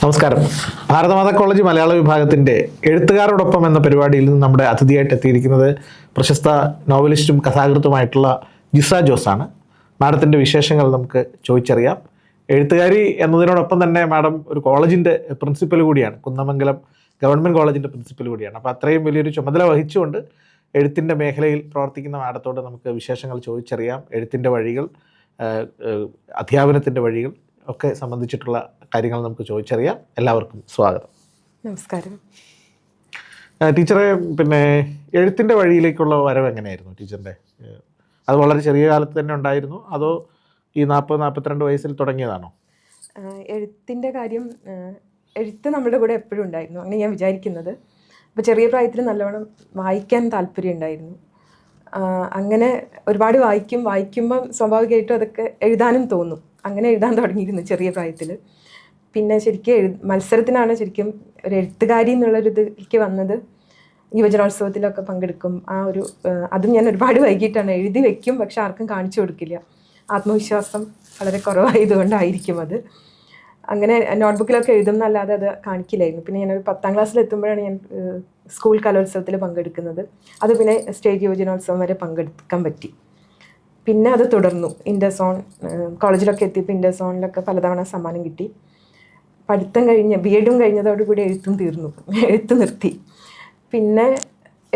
നമസ്കാരം. ഭാരതമാതാ കോളേജ് മലയാള വിഭാഗത്തിൻ്റെ എഴുത്തുകാരോടൊപ്പം എന്ന പരിപാടിയിൽ നിന്ന് നമ്മുടെ അതിഥിയായിട്ട് എത്തിയിരിക്കുന്നത് പ്രശസ്ത നോവലിസ്റ്റും കഥാകൃത്തുമായിട്ടുള്ള ജിസ ജോസാണ്. മാഡത്തിൻ്റെ വിശേഷങ്ങൾ നമുക്ക് ചോദിച്ചറിയാം. എഴുത്തുകാരി എന്നതിനോടൊപ്പം തന്നെ മാഡം ഒരു കോളേജിൻ്റെ പ്രിൻസിപ്പൽ കൂടിയാണ്, കുന്നമംഗലം ഗവൺമെൻറ് കോളേജിൻ്റെ പ്രിൻസിപ്പൽ കൂടിയാണ്. അപ്പോൾ അത്രയും വലിയൊരു ചുമതല വഹിച്ചുകൊണ്ട് എഴുത്തിൻ്റെ മേഖലയിൽ പ്രവർത്തിക്കുന്ന മാഡത്തോട് നമുക്ക് വിശേഷങ്ങൾ ചോദിച്ചറിയാം. എഴുത്തിൻ്റെ വഴികൾ, അധ്യാപനത്തിൻ്റെ വഴികൾ ഒക്കെ സംബന്ധിച്ചിട്ടുള്ള കാര്യങ്ങൾ നമുക്ക് ചോദിച്ചറിയാം. എല്ലാവർക്കും സ്വാഗതം. നമസ്കാരം. ടീച്ചറെ, പിന്നെ എഴുത്തിൻ്റെ വഴിയിലേക്കുള്ള വരവ് എങ്ങനെയായിരുന്നു ടീച്ചറിൻ്റെ? അത് വളരെ ചെറിയ കാലത്ത് തന്നെ ഉണ്ടായിരുന്നു, അതോ ഈ 40-42 വയസ്സിൽ തുടങ്ങിയതാണോ? എഴുത്തിൻ്റെ കാര്യം, എഴുത്ത് നമ്മുടെ കൂടെ എപ്പോഴും ഉണ്ടായിരുന്നു, അങ്ങനെ ഞാൻ വിചാരിക്കുന്നത്. അപ്പോൾ ചെറിയ പ്രായത്തിൽ നല്ലവണ്ണം വായിക്കാൻ താല്പര്യം ഉണ്ടായിരുന്നു. അങ്ങനെ ഒരുപാട് വായിക്കുമ്പം സ്വാഭാവികമായിട്ടും അതൊക്കെ എഴുതാനും തോന്നും. അങ്ങനെ എഴുതാൻ തുടങ്ങിയിരുന്നു ചെറിയ പ്രായത്തിൽ. പിന്നെ ശരിക്കും മത്സരത്തിനാണ് ശരിക്കും ഒരു എഴുത്തുകാരി എന്നുള്ളൊരിതിലേക്ക് വന്നത്. യുവജനോത്സവത്തിലൊക്കെ പങ്കെടുക്കും. അതും ഞാൻ ഒരുപാട് വൈകിട്ടാണ് എഴുതി വെക്കും, പക്ഷെ ആർക്കും കാണിച്ചു കൊടുക്കില്ല. ആത്മവിശ്വാസം വളരെ കുറവായതുകൊണ്ടായിരിക്കും അത്. അങ്ങനെ നോട്ട്ബുക്കിലൊക്കെ എഴുതുന്നല്ലാതെ അത് കാണിക്കില്ലായിരുന്നു. പിന്നെ ഞാനൊരു 10ാം ക്ലാസ്സിലെത്തുമ്പോഴാണ് ഞാൻ സ്കൂൾ കലോത്സവത്തിൽ പങ്കെടുക്കുന്നത്. അത് പിന്നെ സ്റ്റേറ്റ് യുവജനോത്സവം വരെ പങ്കെടുക്കാൻ പറ്റി. പിന്നെ അത് തുടർന്നു. ഇൻ്റർസോൺ കോളേജിലൊക്കെ എത്തിയപ്പോൾ ഇൻ്റർസോണിലൊക്കെ പലതവണ സമ്മാനം കിട്ടി. പഠിത്തം കഴിഞ്ഞ് ബി.എഡും കഴിഞ്ഞതോടുകൂടി എഴുത്ത് നിർത്തി. പിന്നെ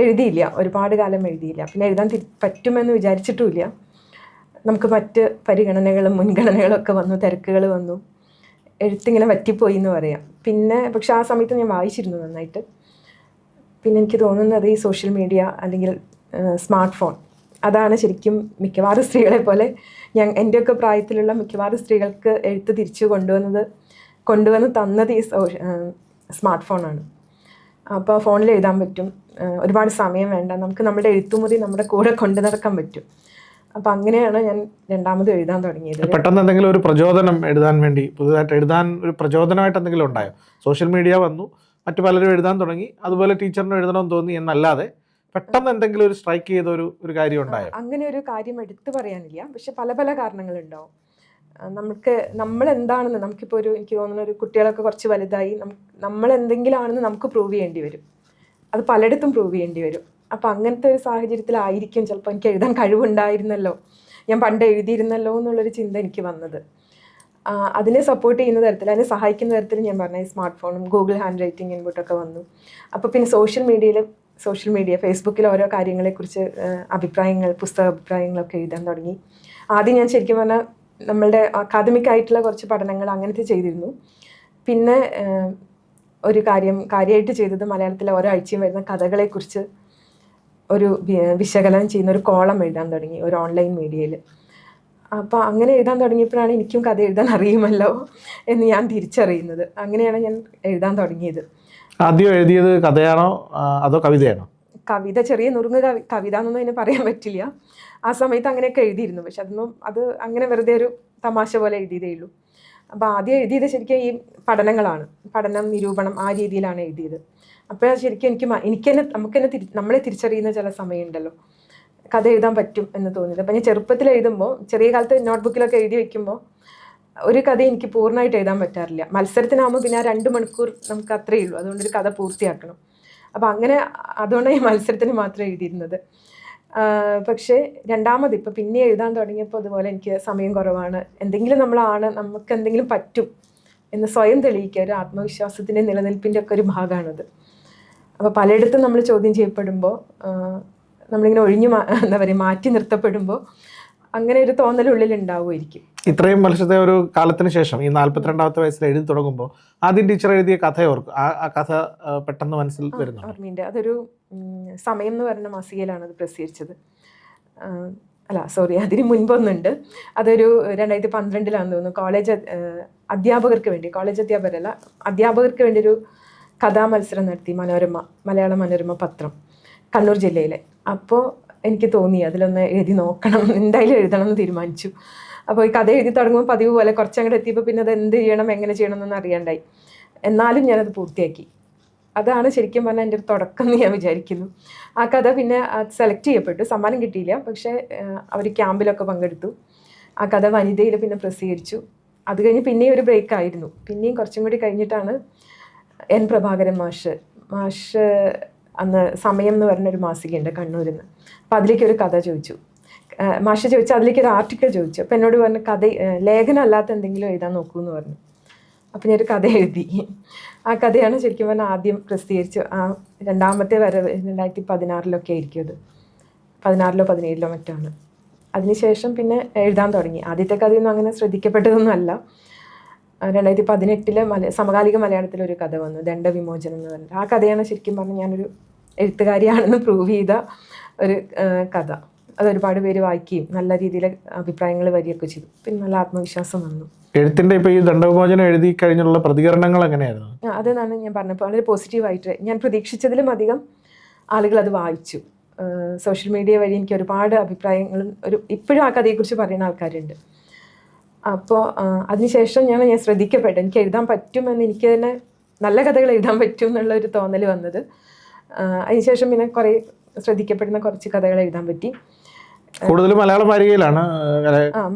എഴുതിയില്ല, ഒരുപാട് കാലം എഴുതിയില്ല. പിന്നെ എഴുതാൻ പറ്റുമെന്ന് വിചാരിച്ചിട്ടുമില്ല. നമുക്ക് മറ്റ് പരിഗണനകളും മുൻഗണനകളും ഒക്കെ വന്നു, തിരക്കുകൾ വന്നു, എഴുത്തിങ്ങനെ പറ്റിപ്പോയി എന്ന് പറയാം. പിന്നെ പക്ഷെ ആ സമയത്ത് ഞാൻ വായിച്ചിരുന്നു നന്നായിട്ട്. പിന്നെ എനിക്ക് തോന്നുന്നത് ഈ സോഷ്യൽ മീഡിയ അല്ലെങ്കിൽ സ്മാർട്ട് ഫോൺ, അതാണ് ശരിക്കും മിക്കവാറും സ്ത്രീകളെ പോലെ എൻ്റെയൊക്കെ പ്രായത്തിലുള്ള മിക്കവാറും സ്ത്രീകൾക്ക് എഴുത്ത് തിരിച്ചു കൊണ്ടുവന്ന് തന്നത് ഈ സ്മാർട്ട് ഫോണാണ്. അപ്പോൾ ഫോണിൽ എഴുതാൻ പറ്റും, ഒരുപാട് സമയം വേണ്ട, നമുക്ക് നമ്മുടെ എഴുത്തുമുറി നമ്മുടെ കൂടെ കൊണ്ടു നടക്കാൻ പറ്റും. അപ്പം അങ്ങനെയാണ് ഞാൻ രണ്ടാമത് എഴുതാൻ തുടങ്ങിയത്. പെട്ടെന്ന് എന്തെങ്കിലും ഒരു പ്രചോദനം എഴുതാൻ വേണ്ടി, പുതുതായിട്ട് എഴുതാൻ ഒരു പ്രചോദനമായിട്ട് എന്തെങ്കിലും ഉണ്ടായോ? സോഷ്യൽ മീഡിയ വന്നു, മറ്റു പലരും എഴുതാൻ തുടങ്ങി, അതുപോലെ ടീച്ചറിന് എഴുതണമെന്ന് തോന്നി എന്നല്ലാതെ പെട്ടെന്ന് എന്തെങ്കിലും ഒരു സ്ട്രൈക്ക് ചെയ്ത ഒരു കാര്യം ഉണ്ടായോ? അങ്ങനെ ഒരു കാര്യം എടുത്തു പറയാനില്ല, പക്ഷെ പല പല കാരണങ്ങളുണ്ടാവും. നമ്മളെന്താണെന്ന് നമുക്കിപ്പോൾ എനിക്ക് തോന്നുന്ന ഒരു കുട്ടികളൊക്കെ കുറച്ച് വലുതായി, നമ്മൾ എന്തെങ്കിലും ആണെന്ന് നമുക്ക് പ്രൂവ് ചെയ്യേണ്ടി വരും. അത് പലയിടത്തും പ്രൂവ് ചെയ്യേണ്ടി വരും. അപ്പോൾ അങ്ങനത്തെ ഒരു സാഹചര്യത്തിലായിരിക്കും ചിലപ്പോൾ എനിക്ക് എഴുതാൻ കഴിവുണ്ടായിരുന്നല്ലോ, ഞാൻ പണ്ട് എഴുതിയിരുന്നല്ലോ എന്നുള്ളൊരു ചിന്ത എനിക്ക് വന്നത്. അതിനെ സപ്പോർട്ട് ചെയ്യുന്ന തരത്തിൽ, അതിനെ സഹായിക്കുന്ന തരത്തിൽ ഞാൻ പറഞ്ഞ ഈ സ്മാർട്ട് ഫോണും ഗൂഗിൾ ഹാൻഡ് റൈറ്റിംഗ് ഇൻപുട്ടൊക്കെ വന്നു. അപ്പോൾ പിന്നെ സോഷ്യൽ മീഡിയ ഫേസ്ബുക്കിൽ ഓരോ കാര്യങ്ങളെക്കുറിച്ച് പുസ്തക അഭിപ്രായങ്ങളൊക്കെ എഴുതാൻ തുടങ്ങി. ആദ്യം ഞാൻ ശരിക്കും പറഞ്ഞാൽ നമ്മളുടെ അക്കാദമിക് ആയിട്ടുള്ള കുറച്ച് പഠനങ്ങൾ അങ്ങനത്തെ ചെയ്തിരുന്നു. പിന്നെ ഒരു കാര്യമായിട്ട് ചെയ്തത് മലയാളത്തിലെ ഓരോ ആഴ്ചയും വരുന്ന കഥകളെക്കുറിച്ച് ഒരു വിശകലനം ചെയ്യുന്ന ഒരു കോളം എഴുതാൻ തുടങ്ങി ഒരു ഓൺലൈൻ മീഡിയയിൽ. അപ്പോൾ അങ്ങനെ എഴുതാൻ തുടങ്ങിയപ്പോഴാണ് എനിക്കും കഥ എഴുതാൻ അറിയുമല്ലോ എന്ന് ഞാൻ തിരിച്ചറിയുന്നത്. അങ്ങനെയാണ് ഞാൻ എഴുതാൻ തുടങ്ങിയത്. ആദ്യം എഴുതിയത് കഥയാണോ അതോ കവിതയാണോ? കവിത, ചെറിയ നുറുങ്ങ് കവിത എന്നൊന്നും അതിന് പറയാൻ പറ്റില്ല. ആ സമയത്ത് അങ്ങനെയൊക്കെ എഴുതിയിരുന്നു, പക്ഷെ അത് അങ്ങനെ വെറുതെ ഒരു തമാശ പോലെ എഴുതിയതേ ഉള്ളൂ. അപ്പോൾ ആദ്യം എഴുതിയത് ശരിക്കും ഈ പഠനം, നിരൂപണം, ആ രീതിയിലാണ് എഴുതിയത്. അപ്പോഴാണ് ശരിക്കും നമ്മളെ തിരിച്ചറിയുന്ന ചില സമയമുണ്ടല്ലോ, കഥ എഴുതാൻ പറ്റും എന്ന് തോന്നിയത്. അപ്പം ഞാൻ ചെറുപ്പത്തിൽ എഴുതുമ്പോൾ, ചെറിയ കാലത്ത് നോട്ട്ബുക്കിലൊക്കെ എഴുതി വയ്ക്കുമ്പോൾ ഒരു കഥ എനിക്ക് പൂർണ്ണമായിട്ട് എഴുതാൻ പറ്റാറില്ല. മത്സരത്തിനാകുമ്പോൾ പിന്നെ ആ 2 മണിക്കൂർ നമുക്ക് അത്രയേ ഉള്ളൂ, അതുകൊണ്ടൊരു കഥ പൂർത്തിയാക്കണം. അപ്പോൾ അതുകൊണ്ടാണ് ഈ മത്സരത്തിന് മാത്രം എഴുതിയിരുന്നത്. പക്ഷേ രണ്ടാമത് ഇപ്പോൾ പിന്നെ എഴുതാൻ തുടങ്ങിയപ്പോൾ അതുപോലെ എനിക്ക് സമയം കുറവാണ്, നമുക്ക് എന്തെങ്കിലും പറ്റും എന്ന് സ്വയം തെളിയിക്കുക, ഒരു ആത്മവിശ്വാസത്തിൻ്റെ നിലനിൽപ്പിൻ്റെ ഒക്കെ ഒരു ഭാഗമാണത്. അപ്പോൾ പലയിടത്തും നമ്മൾ ചോദ്യം ചെയ്യപ്പെടുമ്പോൾ, നമ്മളിങ്ങനെ മാറ്റി നിർത്തപ്പെടുമ്പോൾ അങ്ങനെ ഒരു തോന്നലുള്ളിൽ ഉണ്ടാവുമായിരിക്കും. ഇത്രയും വർഷത്തെ ഒരു കാലത്തിന് ശേഷം ഈ 42ാമത്തെ വയസ്സിൽ എഴുതി തുടങ്ങുമ്പോൾ ആദ്യം ടീച്ചർ എഴുതിയ കഥ ഓർക്കും, ആ കഥ പെട്ടെന്ന് മനസ്സിൽ വരുന്നു? ഓർമ്മയുണ്ട്. അതൊരു സമയം എന്ന് പറയുന്ന മാസികയിലാണ് അത് പ്രസിദ്ധീകരിച്ചത്. അതിന് മുൻപൊന്നുണ്ട്. അതൊരു 2012 തോന്നുന്നു. കോളേജ് അധ്യാപകർക്ക് വേണ്ടി ഒരു കഥാമത്സരം നടത്തി മലയാള മനോരമ പത്രം, കണ്ണൂർ ജില്ലയിലെ. അപ്പോൾ എനിക്ക് തോന്നി അതിലൊന്ന് എഴുതി നോക്കണം, എന്തായാലും എഴുതണം എന്ന് തീരുമാനിച്ചു. അപ്പോൾ ഈ കഥ എഴുതി തുടങ്ങുമ്പോൾ പതിവ് പോലെ കുറച്ചങ്ങോട്ട് എത്തിയപ്പോൾ പിന്നെ അത് എന്ത് ചെയ്യണം, എങ്ങനെ ചെയ്യണം എന്നൊന്നും അറിയാണ്ടായി. എന്നാലും ഞാനത് പൂർത്തിയാക്കി. അതാണ് ശരിക്കും പറഞ്ഞാൽ എൻ്റെ ഒരു തുടക്കം എന്ന് ഞാൻ വിചാരിക്കുന്നു. ആ കഥ പിന്നെ സെലക്ട് ചെയ്യപ്പെട്ടു, സമ്മാനം കിട്ടിയില്ല, പക്ഷേ അവർ ക്യാമ്പിലൊക്കെ പങ്കെടുത്തു. ആ കഥ വനിതയിൽ പിന്നെ പ്രസിദ്ധീകരിച്ചു. അത് കഴിഞ്ഞ് പിന്നെയും ഒരു ബ്രേക്ക് ആയിരുന്നു. പിന്നെയും കുറച്ചും കൂടി കഴിഞ്ഞിട്ടാണ് എൻ പ്രഭാകരൻ മാഷ് അന്ന് സമയം എന്ന് പറഞ്ഞൊരു മാസികയുണ്ട് കണ്ണൂരിൽ നിന്ന്. അപ്പോൾ അതിലേക്കൊരു കഥ ചോദിച്ചു. മാഷ് ചോദിച്ചു, അതിലേക്കൊരു ആർട്ടിക്കിൾ ചോദിച്ചു. അപ്പോൾ എന്നോട് പറഞ്ഞു ലേഖനം അല്ലാത്ത എന്തെങ്കിലും എഴുതാൻ നോക്കൂ എന്ന് പറഞ്ഞു. അപ്പോൾ ഞാനൊരു കഥ എഴുതി. ആ കഥയാണ് ശരിക്കും പറഞ്ഞാൽ ആദ്യം പ്രസിദ്ധീകരിച്ചു. ആ രണ്ടാമത്തെ വരവ് 2016 ആയിരിക്കും. അത് 2016 2017 മറ്റാണ്. അതിനുശേഷം പിന്നെ എഴുതാൻ തുടങ്ങി. ആദ്യത്തെ കഥയൊന്നും അങ്ങനെ ശ്രദ്ധിക്കപ്പെട്ടതൊന്നും അല്ല. 2018 സമകാലിക മലയാളത്തിലൊരു കഥ വന്നു, ദണ്ഡവിമോചനം എന്ന് പറഞ്ഞിട്ട്. ആ കഥയാണ് ശരിക്കും പറഞ്ഞാൽ ഞാനൊരു എഴുത്തുകാരിയാണെന്ന് പ്രൂവ് ചെയ്ത ഒരു കഥ. അതൊരുപാട് പേര് വായിക്കുകയും നല്ല രീതിയിൽ അഭിപ്രായങ്ങൾ വരികയൊക്കെ ചെയ്തു. പിന്നെ നല്ല ആത്മവിശ്വാസം വന്നു. എഴുത്തിൻ്റെ ഇപ്പോൾ ഈ ദണ്ഡവിമോചനം എഴുതി കഴിഞ്ഞുള്ള പ്രതികരണങ്ങൾ എങ്ങനെയായിരുന്നു? അതെന്നാണ് ഞാൻ പറഞ്ഞപ്പോൾ വളരെ പോസിറ്റീവായിട്ട്, ഞാൻ പ്രതീക്ഷിച്ചതിലും അധികം ആളുകൾ അത് വായിച്ചു. സോഷ്യൽ മീഡിയ വഴി എനിക്ക് ഒരുപാട് അഭിപ്രായങ്ങളും ഇപ്പോഴും ആ കഥയെക്കുറിച്ച് പറയുന്ന ആൾക്കാരുണ്ട്. അപ്പോൾ അതിനുശേഷം ഞാൻ ശ്രദ്ധിക്കപ്പെട്ടു. എനിക്ക് എഴുതാൻ പറ്റുമെന്ന്, എനിക്ക് തന്നെ നല്ല കഥകൾ എഴുതാൻ പറ്റും എന്നുള്ള ഒരു തോന്നൽ വന്നത്. അതിനുശേഷം പിന്നെ കുറേ ശ്രദ്ധിക്കപ്പെടുന്ന കുറച്ച് കഥകൾ എഴുതാൻ പറ്റി. കൂടുതലും മലയാളം വാരികയിലാണ്,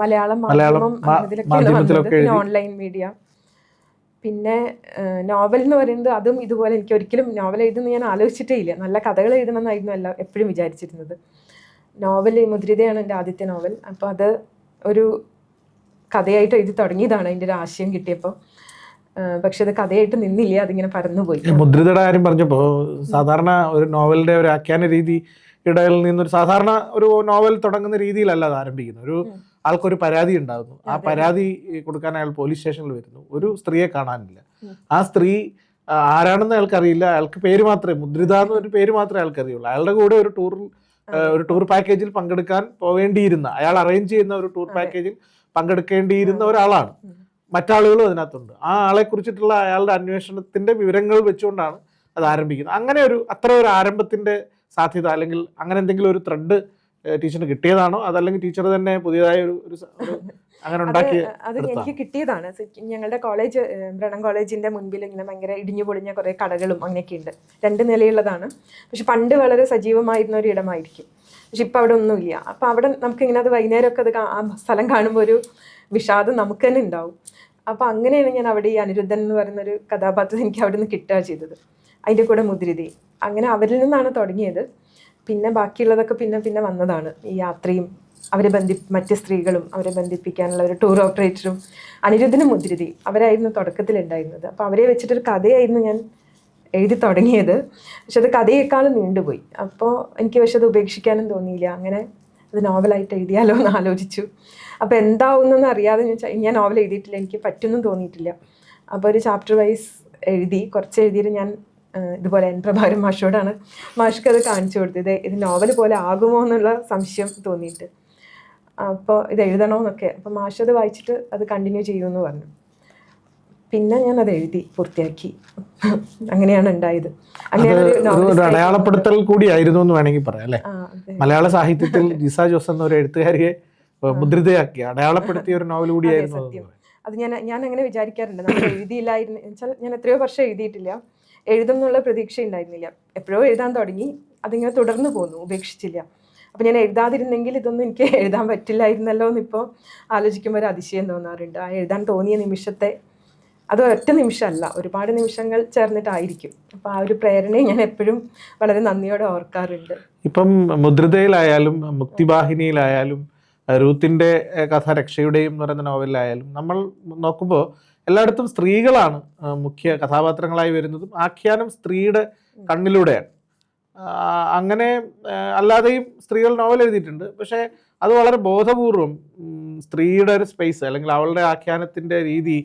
മലയാളം മാധ്യമത്തിലൊക്കെ, ഓൺലൈൻ മീഡിയ. പിന്നെ നോവൽ എന്ന് പറയുന്നത് അതും ഇതുപോലെ എനിക്ക് ഒരിക്കലും നോവൽ എഴുതുന്ന ഞാൻ ആലോചിച്ചിട്ടേ ഇല്ല. നല്ല കഥകൾ എഴുതണം എന്നായിരുന്നു എപ്പോഴും വിചാരിച്ചിരുന്നത്. നോവൽ മുദ്രിതയാണ് എൻ്റെ ആദ്യത്തെ നോവൽ. അപ്പോൾ അത് ഒരു കഥയായിട്ട് എഴുതി തുടങ്ങിയതാണ് അതിൻ്റെ ഒരു ആശയം കിട്ടിയപ്പോൾ. പക്ഷെ അത് കഥയായിട്ട് നിന്നില്ല, അതിങ്ങനെ പരന്നുപോയി. മുദ്രിതയുടെ കാര്യം പറഞ്ഞപ്പോൾ സാധാരണ ഒരു നോവലിൻ്റെ ഒരു ആഖ്യാന രീതി ഇടയിൽ നിന്നൊരു സാധാരണ ഒരു നോവൽ തുടങ്ങുന്ന രീതിയിലല്ല അത് ആരംഭിക്കുന്നത്. ഒരു ആൾക്കൊരു പരാതി ഉണ്ടാകുന്നു, ആ പരാതി കൊടുക്കാൻ അയാൾ പോലീസ് സ്റ്റേഷനിൽ വരുന്നു, ഒരു സ്ത്രീയെ കാണാനില്ല. ആ സ്ത്രീ ആരാണെന്ന് അയാൾക്കറിയില്ല, അയാൾക്ക് പേര് മാത്രമേ, മുദ്രിത എന്നൊരു പേര് മാത്രമേ അയാൾക്കറിയുള്ളൂ. അയാളുടെ കൂടെ ഒരു ടൂർ പാക്കേജിൽ പങ്കെടുക്കാൻ പോവേണ്ടിയിരുന്ന, അയാൾ അറേഞ്ച് ചെയ്യുന്ന ഒരു ടൂർ പാക്കേജിൽ പങ്കെടുക്കേണ്ടിയിരുന്ന ഒരാളാണ്. മറ്റാളുകളും അതിനകത്തുണ്ട്. ആ ആളെ കുറിച്ചിട്ടുള്ള അയാളുടെ അന്വേഷണത്തിന്റെ വിവരങ്ങൾ വെച്ചുകൊണ്ടാണ് അത് ആരംഭിക്കുന്നത്. അങ്ങനെ അത്ര ഒരു ആരംഭത്തിന്റെ സാധ്യത, അല്ലെങ്കിൽ അങ്ങനെ എന്തെങ്കിലും ഒരു ത്രെഡ് ടീച്ചറിന് കിട്ടിയതാണോ, അതല്ലെങ്കിൽ ടീച്ചർ തന്നെ പുതിയതായ ഒരു അങ്ങനെ ഉണ്ടാക്കി? അത് എനിക്ക് കിട്ടിയതാണ്. ഞങ്ങളുടെ കോളേജ്, ബ്രണ്ണൻ കോളേജിന്റെ മുൻപിൽ ഇങ്ങനെ ഭയങ്കര ഇടിഞ്ഞു പൊളിഞ്ഞ കുറേ കടകളും അങ്ങനെയൊക്കെ ഉണ്ട്. 2 നിലയുള്ളതാണ്. പക്ഷെ പണ്ട് വളരെ സജീവമായിരുന്ന ഒരു ഇടമായിരിക്കും. പക്ഷെ ഇപ്പം അവിടെ ഒന്നുമില്ല. അപ്പം അവിടെ നമുക്കിങ്ങനെ അത് വൈകുന്നേരമൊക്കെ ആ സ്ഥലം കാണുമ്പോൾ ഒരു വിഷാദം നമുക്ക് തന്നെ ഉണ്ടാവും. അപ്പോൾ അങ്ങനെയാണ് ഞാൻ അവിടെ ഈ അനിരുദ്ധൻ എന്ന് പറയുന്നൊരു കഥാപാത്രം എനിക്ക് അവിടെ നിന്ന് കിട്ടുക ചെയ്തത്. അതിൻ്റെ കൂടെ മുദ്രിതയും. അങ്ങനെ അവരിൽ നിന്നാണ് തുടങ്ങിയത്. പിന്നെ ബാക്കിയുള്ളതൊക്കെ പിന്നെ വന്നതാണ്. ഈ യാത്രയും മറ്റ് സ്ത്രീകളും അവരെ ബന്ധിപ്പിക്കാനുള്ള ഒരു ടൂർ ഓപ്പറേറ്ററും അനിരുദ്ധനും മുദ്രിതയും അവരായിരുന്നു തുടക്കത്തിലുണ്ടായിരുന്നത്. അപ്പോൾ അവരെ വെച്ചിട്ടൊരു കഥയായിരുന്നു ഞാൻ എഴുതി തുടങ്ങിയത്. പക്ഷെ അത് കഥയേക്കാളും നീണ്ടുപോയി. അപ്പോൾ എനിക്ക് പക്ഷെ അത് ഉപേക്ഷിക്കാനും തോന്നിയില്ല. അങ്ങനെ അത് നോവലായിട്ട് എഴുതിയാലോ എന്ന് ആലോചിച്ചു. അപ്പോൾ എന്താവുന്നൊന്നും അറിയാതെ ഞാൻ നോവൽ എഴുതിയിട്ടില്ല, എനിക്ക് പറ്റുമെന്നും തോന്നിയിട്ടില്ല. അപ്പോൾ ഒരു ചാപ്റ്റർ വൈസ് കുറച്ച് എഴുതിയിട്ട് ഞാൻ ഇതുപോലെ എൻ പ്രഭാകരൻ മാഷോടാണ് മാഷ്ക്ക് അത് കാണിച്ചു കൊടുത്തത്. ഇത് നോവൽ പോലെ ആകുമോ എന്നുള്ള സംശയം തോന്നിയിട്ട്. അപ്പോൾ ഇത് എഴുതണമെന്നൊക്കെ. അപ്പോൾ മാഷ് അത് വായിച്ചിട്ട് അത് കണ്ടിന്യൂ ചെയ്യുമെന്ന് പറഞ്ഞു. പിന്നെ ഞാൻ അത് എഴുതി പൂർത്തിയാക്കി. അങ്ങനെയാണ് ഉണ്ടായത്. ഒരു അടയാളപ്പെടുത്തൽ കൂടിയായിരുന്നു എന്ന് വേണമെങ്കിൽ പറയാം അല്ലേ? മലയാള സാഹിത്യത്തിൽ ജിസ ജോസ് എന്ന ഒരു എഴുത്തുകാരിയെ മുദ്രിതയാക്കി അടയാളപ്പെടുത്തിയ ഒരു നോവൽ കൂടിയായിരുന്നു അത്. ഞാൻ അങ്ങനെ വിചാരിക്കാറുണ്ട്. നമ്മൾ എഴുതിയില്ലായിരുന്നു വെച്ചാൽ, ഞാൻ എത്രയോ വർഷം എഴുതിയിട്ടില്ല, എഴുതുന്നുള്ള പ്രതീക്ഷ ഉണ്ടായിരുന്നില്ല. എപ്പോഴോ എഴുതാൻ തുടങ്ങി, അതിങ്ങനെ തുടർന്ന് പോന്നു, ഉപേക്ഷിച്ചില്ല. അപ്പം ഞാൻ എഴുതാതിരുന്നെങ്കിൽ ഇതൊന്നും എനിക്ക് എഴുതാൻ പറ്റില്ലായിരുന്നല്ലോ എന്നിപ്പോൾ ആലോചിക്കുമ്പോൾ ഒരു അതിശയം തോന്നാറുണ്ട്. ആ എഴുതാൻ തോന്നിയ നിമിഷത്തെ, അത് ഒറ്റ നിമിഷമല്ല, ഒരുപാട് നിമിഷങ്ങൾ ചേർന്നിട്ടായിരിക്കും. അപ്പോൾ ആ ഒരു പ്രേരണയെ ഞാൻ എപ്പോഴും വളരെ നന്ദിയോടെ ഓർക്കാറുണ്ട്. ഇപ്പം മുദ്രിതയിലായാലും മുക്തിവാഹിനിയിലായാലും റൂത്തിൻ്റെ കഥ രക്ഷയുടെയും എന്ന് പറയുന്ന നോവലിലായാലും നമ്മൾ നോക്കുമ്പോൾ എല്ലായിടത്തും സ്ത്രീകളാണ് മുഖ്യ കഥാപാത്രങ്ങളായി വരുന്നതും ആഖ്യാനം സ്ത്രീയുടെ കണ്ണിലൂടെയാണ്. അങ്ങനെ അല്ലാതെയും സ്ത്രീകൾ നോവൽ എഴുതിയിട്ടുണ്ട്. പക്ഷേ അത് വളരെ ബോധപൂർവം സ്ത്രീയുടെ ഒരു സ്പേസ് അല്ലെങ്കിൽ അവളുടെ ആഖ്യാനത്തിൻ്റെ രീതി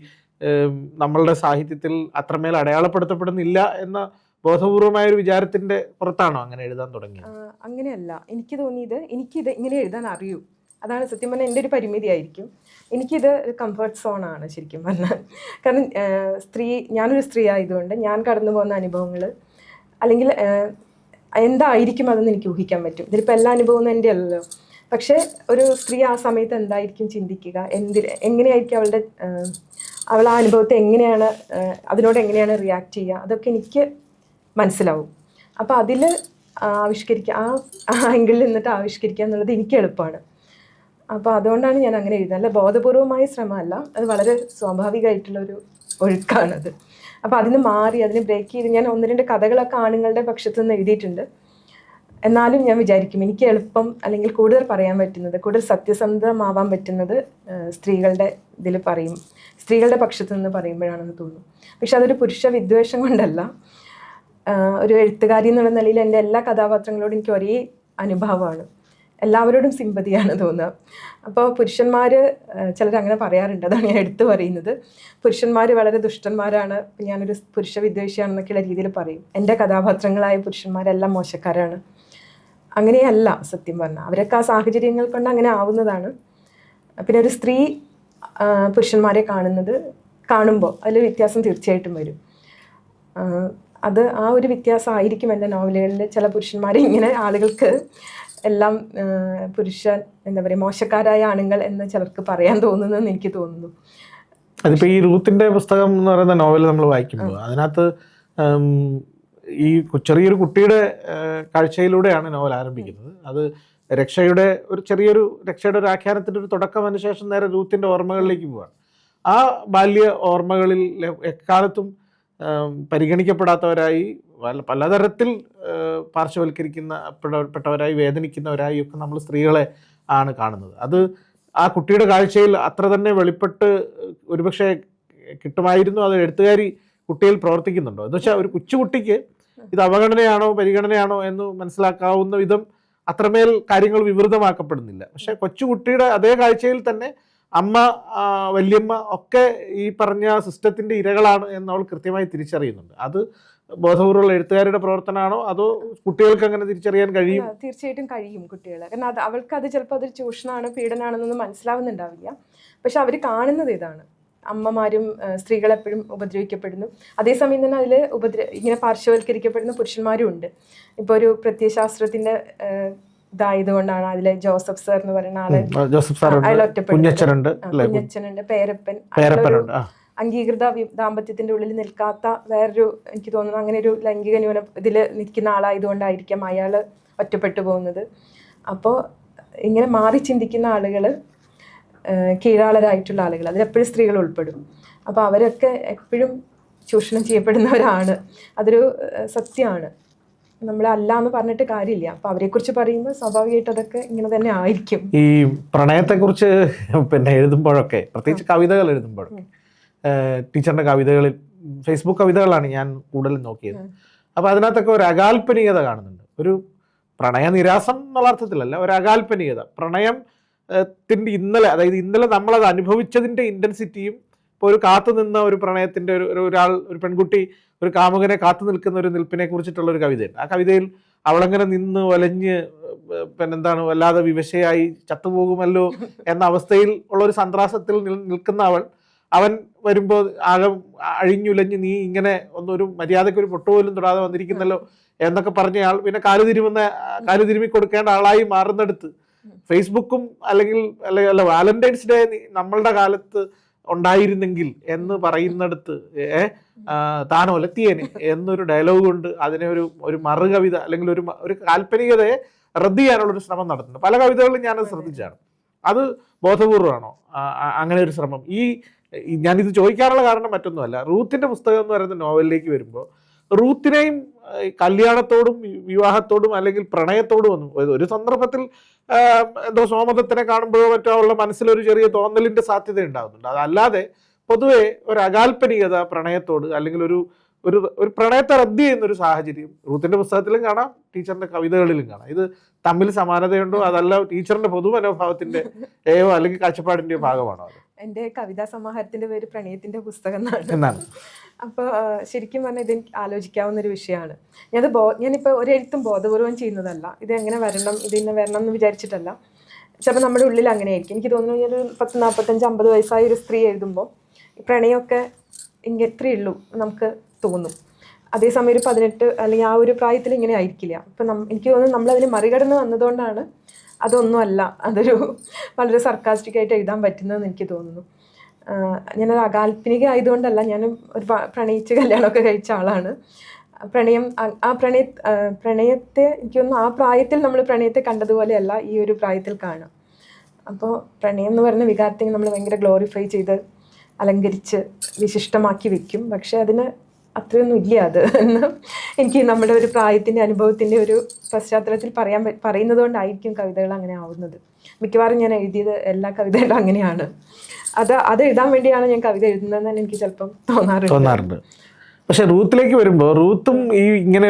നമ്മളുടെ സാഹിത്യത്തിൽ അത്രമേൽ അടയാളപ്പെടുത്തപ്പെടുന്നില്ല എന്ന ബോധപൂർവമായ ഒരു വിചാരത്തിൻ്റെ പുറത്താണോ അങ്ങനെ എഴുതാൻ തുടങ്ങിയത്? അങ്ങനെയല്ല, എനിക്ക് തോന്നിയത് എനിക്കിത് ഇങ്ങനെ എഴുതാൻ അറിയൂ. അതാണ് സത്യം പറഞ്ഞാൽ എൻ്റെ ഒരു പരിമിതിയായിരിക്കും. എനിക്കിത് ഒരു കംഫർട്ട് സോണാണ് ശരിക്കും പറഞ്ഞാൽ. കാരണം ഞാനൊരു സ്ത്രീ ആയതുകൊണ്ട് ഞാൻ കടന്നു പോകുന്ന അനുഭവങ്ങൾ അല്ലെങ്കിൽ എന്തായിരിക്കും അതെന്ന് എനിക്ക് ഊഹിക്കാൻ പറ്റും. ഇതിലിപ്പോൾ എല്ലാ അനുഭവവും എൻ്റെ അല്ലല്ലോ. പക്ഷേ ഒരു സ്ത്രീ ആ സമയത്ത് എന്തായിരിക്കും ചിന്തിക്കുക, എങ്ങനെയായിരിക്കും അവൾ ആ അനുഭവത്തെ അതിനോട് എങ്ങനെയാണ് റിയാക്ട് ചെയ്യുക, അതൊക്കെ എനിക്ക് മനസ്സിലാവും. അപ്പോൾ അതിൽ ആവിഷ്കരിക്കുക, ആ ആംഗിളിൽ നിന്നിട്ട് ആവിഷ്കരിക്കുക എന്നുള്ളത് എനിക്ക് എളുപ്പമാണ്. അപ്പോൾ അതുകൊണ്ടാണ് ഞാൻ അങ്ങനെ എഴുതുന്നത്. അല്ല ബോധപൂർവമായ ശ്രമമല്ല, അത് വളരെ സ്വാഭാവികമായിട്ടുള്ളൊരു ഒഴുക്കാണത്. അപ്പോൾ അതിന് മാറി അതിന് ബ്രേക്ക് ചെയ്ത് ഞാൻ 1-2 കഥകളൊക്കെ ആണുങ്ങളുടെ പക്ഷത്തു നിന്ന് എഴുതിയിട്ടുണ്ട്. എന്നാലും ഞാൻ വിചാരിക്കും എനിക്ക് എളുപ്പം അല്ലെങ്കിൽ കൂടുതൽ പറയാൻ പറ്റുന്നത്, കൂടുതൽ സത്യസന്ധമാവാൻ പറ്റുന്നത് സ്ത്രീകളുടെ ഇതിൽ പറയും, സ്ത്രീകളുടെ പക്ഷത്തു നിന്ന് പറയുമ്പോഴാണെന്ന് തോന്നുന്നു. പക്ഷെ അതൊരു പുരുഷ വിദ്വേഷം കൊണ്ടല്ല. ഒരു എഴുത്തുകാരി എന്നുള്ള നിലയിൽ എൻ്റെ എല്ലാ കഥാപാത്രങ്ങളോടും എനിക്ക് ഒരേ അനുഭവമാണ്, എല്ലാവരോടും സിമ്പതിയാണ് തോന്നുക. അപ്പോൾ പുരുഷന്മാർ ചിലരങ്ങനെ പറയാറുണ്ട്, അതാണ് ഞാൻ എടുത്തു പറയുന്നത്. പുരുഷന്മാർ വളരെ ദുഷ്ടന്മാരാണ്, ഞാനൊരു പുരുഷ വിദ്വേഷിയാണെന്നൊക്കെയുള്ള രീതിയിൽ പറയും. എൻ്റെ കഥാപാത്രങ്ങളായ പുരുഷന്മാരെല്ലാം മോശക്കാരാണ്. അങ്ങനെയല്ല സത്യം പറഞ്ഞാൽ, അവരൊക്കെ ആ സാഹചര്യങ്ങൾ കൊണ്ട് അങ്ങനെ ആവുന്നതാണ്. പിന്നെ ഒരു സ്ത്രീ പുരുഷന്മാരെ കാണുമ്പോൾ അതിൽ വ്യത്യാസം തീർച്ചയായിട്ടും വരും. അത് ആ ഒരു വ്യത്യാസമായിരിക്കും എൻ്റെ നോവലുകളിൽ ചില പുരുഷന്മാരെ ഇങ്ങനെ ആളുകൾക്ക് എല്ലാം എന്താ പറയുക, മോശക്കാരായ ആണുങ്ങൾ എന്ന് ചിലർക്ക് പറയാൻ തോന്നുന്നതെന്ന് എനിക്ക് തോന്നുന്നു. അതിപ്പോൾ ഈ റൂത്തിന്റെ പുസ്തകം എന്ന് പറയുന്ന നോവൽ നമ്മൾ വായിക്കുമ്പോൾ അതിനകത്ത് ഈ ചെറിയൊരു കുട്ടിയുടെ കാഴ്ചയിലൂടെയാണ് നോവൽ ആരംഭിക്കുന്നത്. അത് രക്ഷയുടെ ഒരു ആഖ്യാനത്തിൻ്റെ ഒരു തുടക്കം, അതിന് ശേഷം നേരെ റൂത്തിന്റെ ഓർമ്മകളിലേക്ക് പോവാണ്. ആ ബാല്യ ഓർമ്മകളിൽ പരിഗണിക്കപ്പെടാത്തവരായി, പലതരത്തിൽ പാർശ്വവൽക്കരിക്കപ്പെട്ടവരായി, വേദനിക്കുന്നവരായി ഒക്കെ നമ്മൾ സ്ത്രീകളെ ആണ് കാണുന്നത്. അത് ആ കുട്ടിയുടെ കാഴ്ചയിൽ അത്ര തന്നെ വെളിപ്പെട്ട് ഒരുപക്ഷെ കിട്ടുമായിരുന്നു. അത് എഴുത്തുകാരി കുട്ടിയിൽ പ്രവർത്തിക്കുന്നുണ്ടോ എന്ന് വെച്ചാൽ, ഒരു കൊച്ചുകുട്ടിക്ക് ഇത് അവഗണനയാണോ പരിഗണനയാണോ എന്ന് മനസ്സിലാക്കാവുന്ന വിധം അത്രമേൽ കാര്യങ്ങൾ വിവൃതമാക്കപ്പെടുന്നില്ല. പക്ഷെ കൊച്ചുകുട്ടിയുടെ അതേ കാഴ്ചയിൽ തന്നെ അമ്മ, വല്യമ്മ ഒക്കെ ഈ പറഞ്ഞ സിസ്റ്റത്തിന്റെ ഇരകളാണ് എന്ന് അവൾ കൃത്യമായി തിരിച്ചറിയുന്നുണ്ട്. അത് ബോധപൂർവ്വമുള്ള എഴുത്തുകാരുടെ പ്രവർത്തനമാണോ അതോ കുട്ടികൾക്ക് അങ്ങനെ തിരിച്ചറിയാൻ കഴിയും? തീർച്ചയായിട്ടും കഴിയും കുട്ടികളെ. കാരണം അവൾക്ക് അത് ചിലപ്പോൾ അതൊരു ചൂഷണമാണ്, പീഡനമാണെന്നൊന്നും മനസ്സിലാവുന്നുണ്ടാവില്ല. പക്ഷെ അവർ കാണുന്നത് ഇതാണ്, അമ്മമാരും സ്ത്രീകളെപ്പോഴും ഉപദ്രവിക്കപ്പെടുന്നു. അതേസമയം തന്നെ അതിൽ ഇങ്ങനെ പാർശ്വവൽക്കരിക്കപ്പെടുന്ന പുരുഷന്മാരും ഉണ്ട്. ഇപ്പോൾ ഒരു പ്രത്യയശാസ്ത്രത്തിന്റെ ഇതായതുകൊണ്ടാണ് അതിലെ ജോസഫ് സാർ എന്ന് പറയുന്ന ആളെ അയാൾ ഒറ്റപ്പെടുന്നുണ്ട്, കുഞ്ഞച്ഛനുണ്ട്, പേരപ്പൻ, അംഗീകൃത ദാമ്പത്യത്തിന്റെ ഉള്ളിൽ നിൽക്കാത്ത വേറൊരു, എനിക്ക് തോന്നുന്നു അങ്ങനെ ഒരു ലൈംഗിക ന്യൂനം ഇതിൽ നിൽക്കുന്ന ആളായതുകൊണ്ടായിരിക്കാം അയാൾ ഒറ്റപ്പെട്ടു പോകുന്നത്. അപ്പോൾ ഇങ്ങനെ മാറി ചിന്തിക്കുന്ന ആളുകൾ, കീഴാളരായിട്ടുള്ള ആളുകൾ, അതിലെപ്പോഴും സ്ത്രീകൾ ഉൾപ്പെടും. അപ്പോൾ അവരൊക്കെ എപ്പോഴും ചൂഷണം ചെയ്യപ്പെടുന്നവരാണ്. അതൊരു സത്യമാണ്, നമ്മളല്ല എന്ന് പറഞ്ഞിട്ട് കാര്യമില്ല. അപ്പോൾ അവരെക്കുറിച്ച് പറയുമ്പോൾ സ്വാഭാവികമായിട്ട് അതൊക്കെ ഇങ്ങനെ തന്നെ ആയിരിക്കും. ഈ പ്രണയത്തെക്കുറിച്ച് പിന്നെ എഴുതുമ്പോഴൊക്കെ, പ്രത്യേകിച്ച് കവിതകൾ എഴുതുമ്പോഴൊക്കെ, ടീച്ചറിന്റെ കവിതകളിൽ, ഫേസ്ബുക്ക് കവിതകളാണ് ഞാൻ കൂടുതലും നോക്കിയത്. അപ്പോൾ അതിനകത്തൊക്കെ ഒരു അകാൽപ്പനികത കാണുന്നുണ്ട്. ഒരു പ്രണയ നിരാസം എന്നുള്ള അർത്ഥത്തിലല്ല, ഒരു അകാൽപ്പനികത. പ്രണയത്തിന്റെ ഇന്നലെ നമ്മളത് അനുഭവിച്ചതിന്റെ ഇന്റൻസിറ്റിയും, ഇപ്പോൾ ഒരു കാത്തുനിന്ന ഒരു പ്രണയത്തിന്റെ ഒരു പെൺകുട്ടി ഒരു കാമുകനെ കാത്തു നിൽക്കുന്ന ഒരു നിൽപ്പിനെ കുറിച്ചിട്ടുള്ള ഒരു കവിതയുണ്ട്. ആ കവിതയിൽ അവളങ്ങനെ നിന്ന് വലഞ്ഞ് പിന്നെന്താണ് വല്ലാതെ വിവശയായി ചത്തുപോകുമല്ലോ എന്ന അവസ്ഥയിൽ ഉള്ള ഒരു സന്ത്രാസത്തിൽ നിൽക്കുന്ന അവൻ വരുമ്പോൾ ആകെ അഴിഞ്ഞുലഞ്ഞ്, നീ ഇങ്ങനെ ഒരു മര്യാദയ്ക്ക് ഒരു പൊട്ടുപോലും തൊടാതെ വന്നിരിക്കുന്നല്ലോ എന്നൊക്കെ പറഞ്ഞയാൾ പിന്നെ കാല് തിരുമ്മി കൊടുക്കേണ്ട ആളായി മാറുന്നിടത്ത് ഫേസ്ബുക്കും അല്ലെങ്കിൽ വാലന്റൈൻസ് ഡേ നമ്മളുടെ കാലത്ത് ഉണ്ടായിരുന്നെങ്കിൽ എന്ന് പറയുന്നിടത്ത് താൻ ഒലത്തിയേനെ എന്നൊരു ഡയലോഗ് കൊണ്ട് അതിനെ ഒരു മറുകവിത അല്ലെങ്കിൽ ഒരു കാൽപ്പനികതയെ റദ്ദ് ചെയ്യാനുള്ളൊരു ശ്രമം നടത്തുന്നുണ്ട്. പല കവിതകളിലും ഞാനത് ശ്രദ്ധിച്ചാണ്. അത് ബോധപൂർവമാണോ അങ്ങനെ ഒരു ശ്രമം? ഞാനിത് ചോദിക്കാനുള്ള കാരണം മറ്റൊന്നുമല്ല, റൂത്തിന്റെ പുസ്തകം എന്ന് പറയുന്ന നോവലിലേക്ക് വരുമ്പോൾ റൂത്തിനെയും കല്യാണത്തോടും വിവാഹത്തോടും അല്ലെങ്കിൽ പ്രണയത്തോടും ഒന്നും ഒരു സന്ദർഭത്തിൽ എന്തോ സോമദത്തിനെ കാണുമ്പോഴോ മറ്റോ ഉള്ള മനസ്സിലൊരു ചെറിയ തോന്നലിന്റെ സാധ്യത ഉണ്ടാകുന്നുണ്ട്. അതല്ലാതെ പൊതുവെ ഒരു അകാൽപ്പനികത പ്രണയത്തോട് അല്ലെങ്കിൽ ഒരു പ്രണയത്തെ റദ്ദ് ചെയ്യുന്ന ഒരു സാഹചര്യം റൂത്തിന്റെ പുസ്തകത്തിലും കാണാം, ടീച്ചറിന്റെ കവിതകളിലും കാണാം. ഇത് തമ്മിൽ സമാനതയുണ്ടോ അതല്ല ടീച്ചറിന്റെ പൊതുമനോഭാവത്തിന്റെ അല്ലെങ്കിൽ കാഴ്ചപ്പാടിന്റെയോ ഭാഗമാണോ? അത് എൻ്റെ കവിതാ സമാഹാരത്തിന്റെ പേര് പ്രണയത്തിന്റെ പുസ്തകം എന്നാണ്. അപ്പോൾ ശരിക്കും പറഞ്ഞാൽ ഇതെനിക്ക് ആലോചിക്കാവുന്ന ഒരു വിഷയമാണ്. ഞാനിപ്പോൾ ഒരെഴുത്തും ബോധപൂർവം ചെയ്യുന്നതല്ല. ഇത് എങ്ങനെ വരണം, ഇതിങ്ങനെ വരണം എന്ന് വിചാരിച്ചിട്ടല്ല. ചിലപ്പോൾ നമ്മുടെ ഉള്ളിൽ അങ്ങനെ ആയിരിക്കും. എനിക്ക് തോന്നുന്നു ഒരു 10, 45, 50 വയസ്സായ ഒരു സ്ത്രീ എഴുതുമ്പോൾ പ്രണയമൊക്കെ ഇത്രയേ ഉള്ളൂ നമുക്ക് തോന്നും. അതേസമയം ഒരു 18 അല്ലെങ്കിൽ ആ ഒരു പ്രായത്തിൽ ഇങ്ങനെ ആയിരിക്കില്ല. അപ്പം എനിക്ക് തോന്നുന്നു നമ്മളതിനെ മറികടന്ന് വന്നതുകൊണ്ടാണ് അതൊന്നുമല്ല, അതൊരു വളരെ സർക്കാസ്റ്റിക് ആയിട്ട് എഴുതാൻ പറ്റുന്നതെന്ന് എനിക്ക് തോന്നുന്നു. ഞാനൊരു അകാൽപ്പനിക ആയതുകൊണ്ടല്ല, ഞാനും ഒരു പ്രണയിച്ച് കല്യാണമൊക്കെ കഴിച്ച ആളാണ്. പ്രണയത്തെ എനിക്ക് തോന്നുന്നു ആ പ്രായത്തിൽ നമ്മൾ പ്രണയത്തെ കണ്ടതുപോലെയല്ല ഈ ഒരു പ്രായത്തിൽ കാണാം. അപ്പോൾ പ്രണയം എന്ന് പറയുന്ന വികാരത്തെ നമ്മൾ ഭയങ്കര ഗ്ലോറിഫൈ ചെയ്ത് അലങ്കരിച്ച് വിശിഷ്ടമാക്കി വെക്കും. പക്ഷെ അതിന് അത്രയൊന്നും ഇല്ല അത് എന്ന് എനിക്ക് നമ്മുടെ ഒരു പ്രായത്തിൻ്റെ അനുഭവത്തിൻ്റെ ഒരു പശ്ചാത്തലത്തിൽ പറയുന്നത് കൊണ്ടായിരിക്കും കവിതകൾ അങ്ങനെ ആവുന്നത്. മിക്കവാറും ഞാൻ എഴുതിയത് എല്ലാ കവിതകളും അങ്ങനെയാണ്. അത് എഴുതാൻ വേണ്ടിയാണ് ഞാൻ കവിത എഴുതുന്നതെന്ന് എനിക്ക് ചിലപ്പം തോന്നാറുണ്ട്. പക്ഷെ റൂത്തിലേക്ക് വരുമ്പോൾ റൂത്തും ഈ ഇങ്ങനെ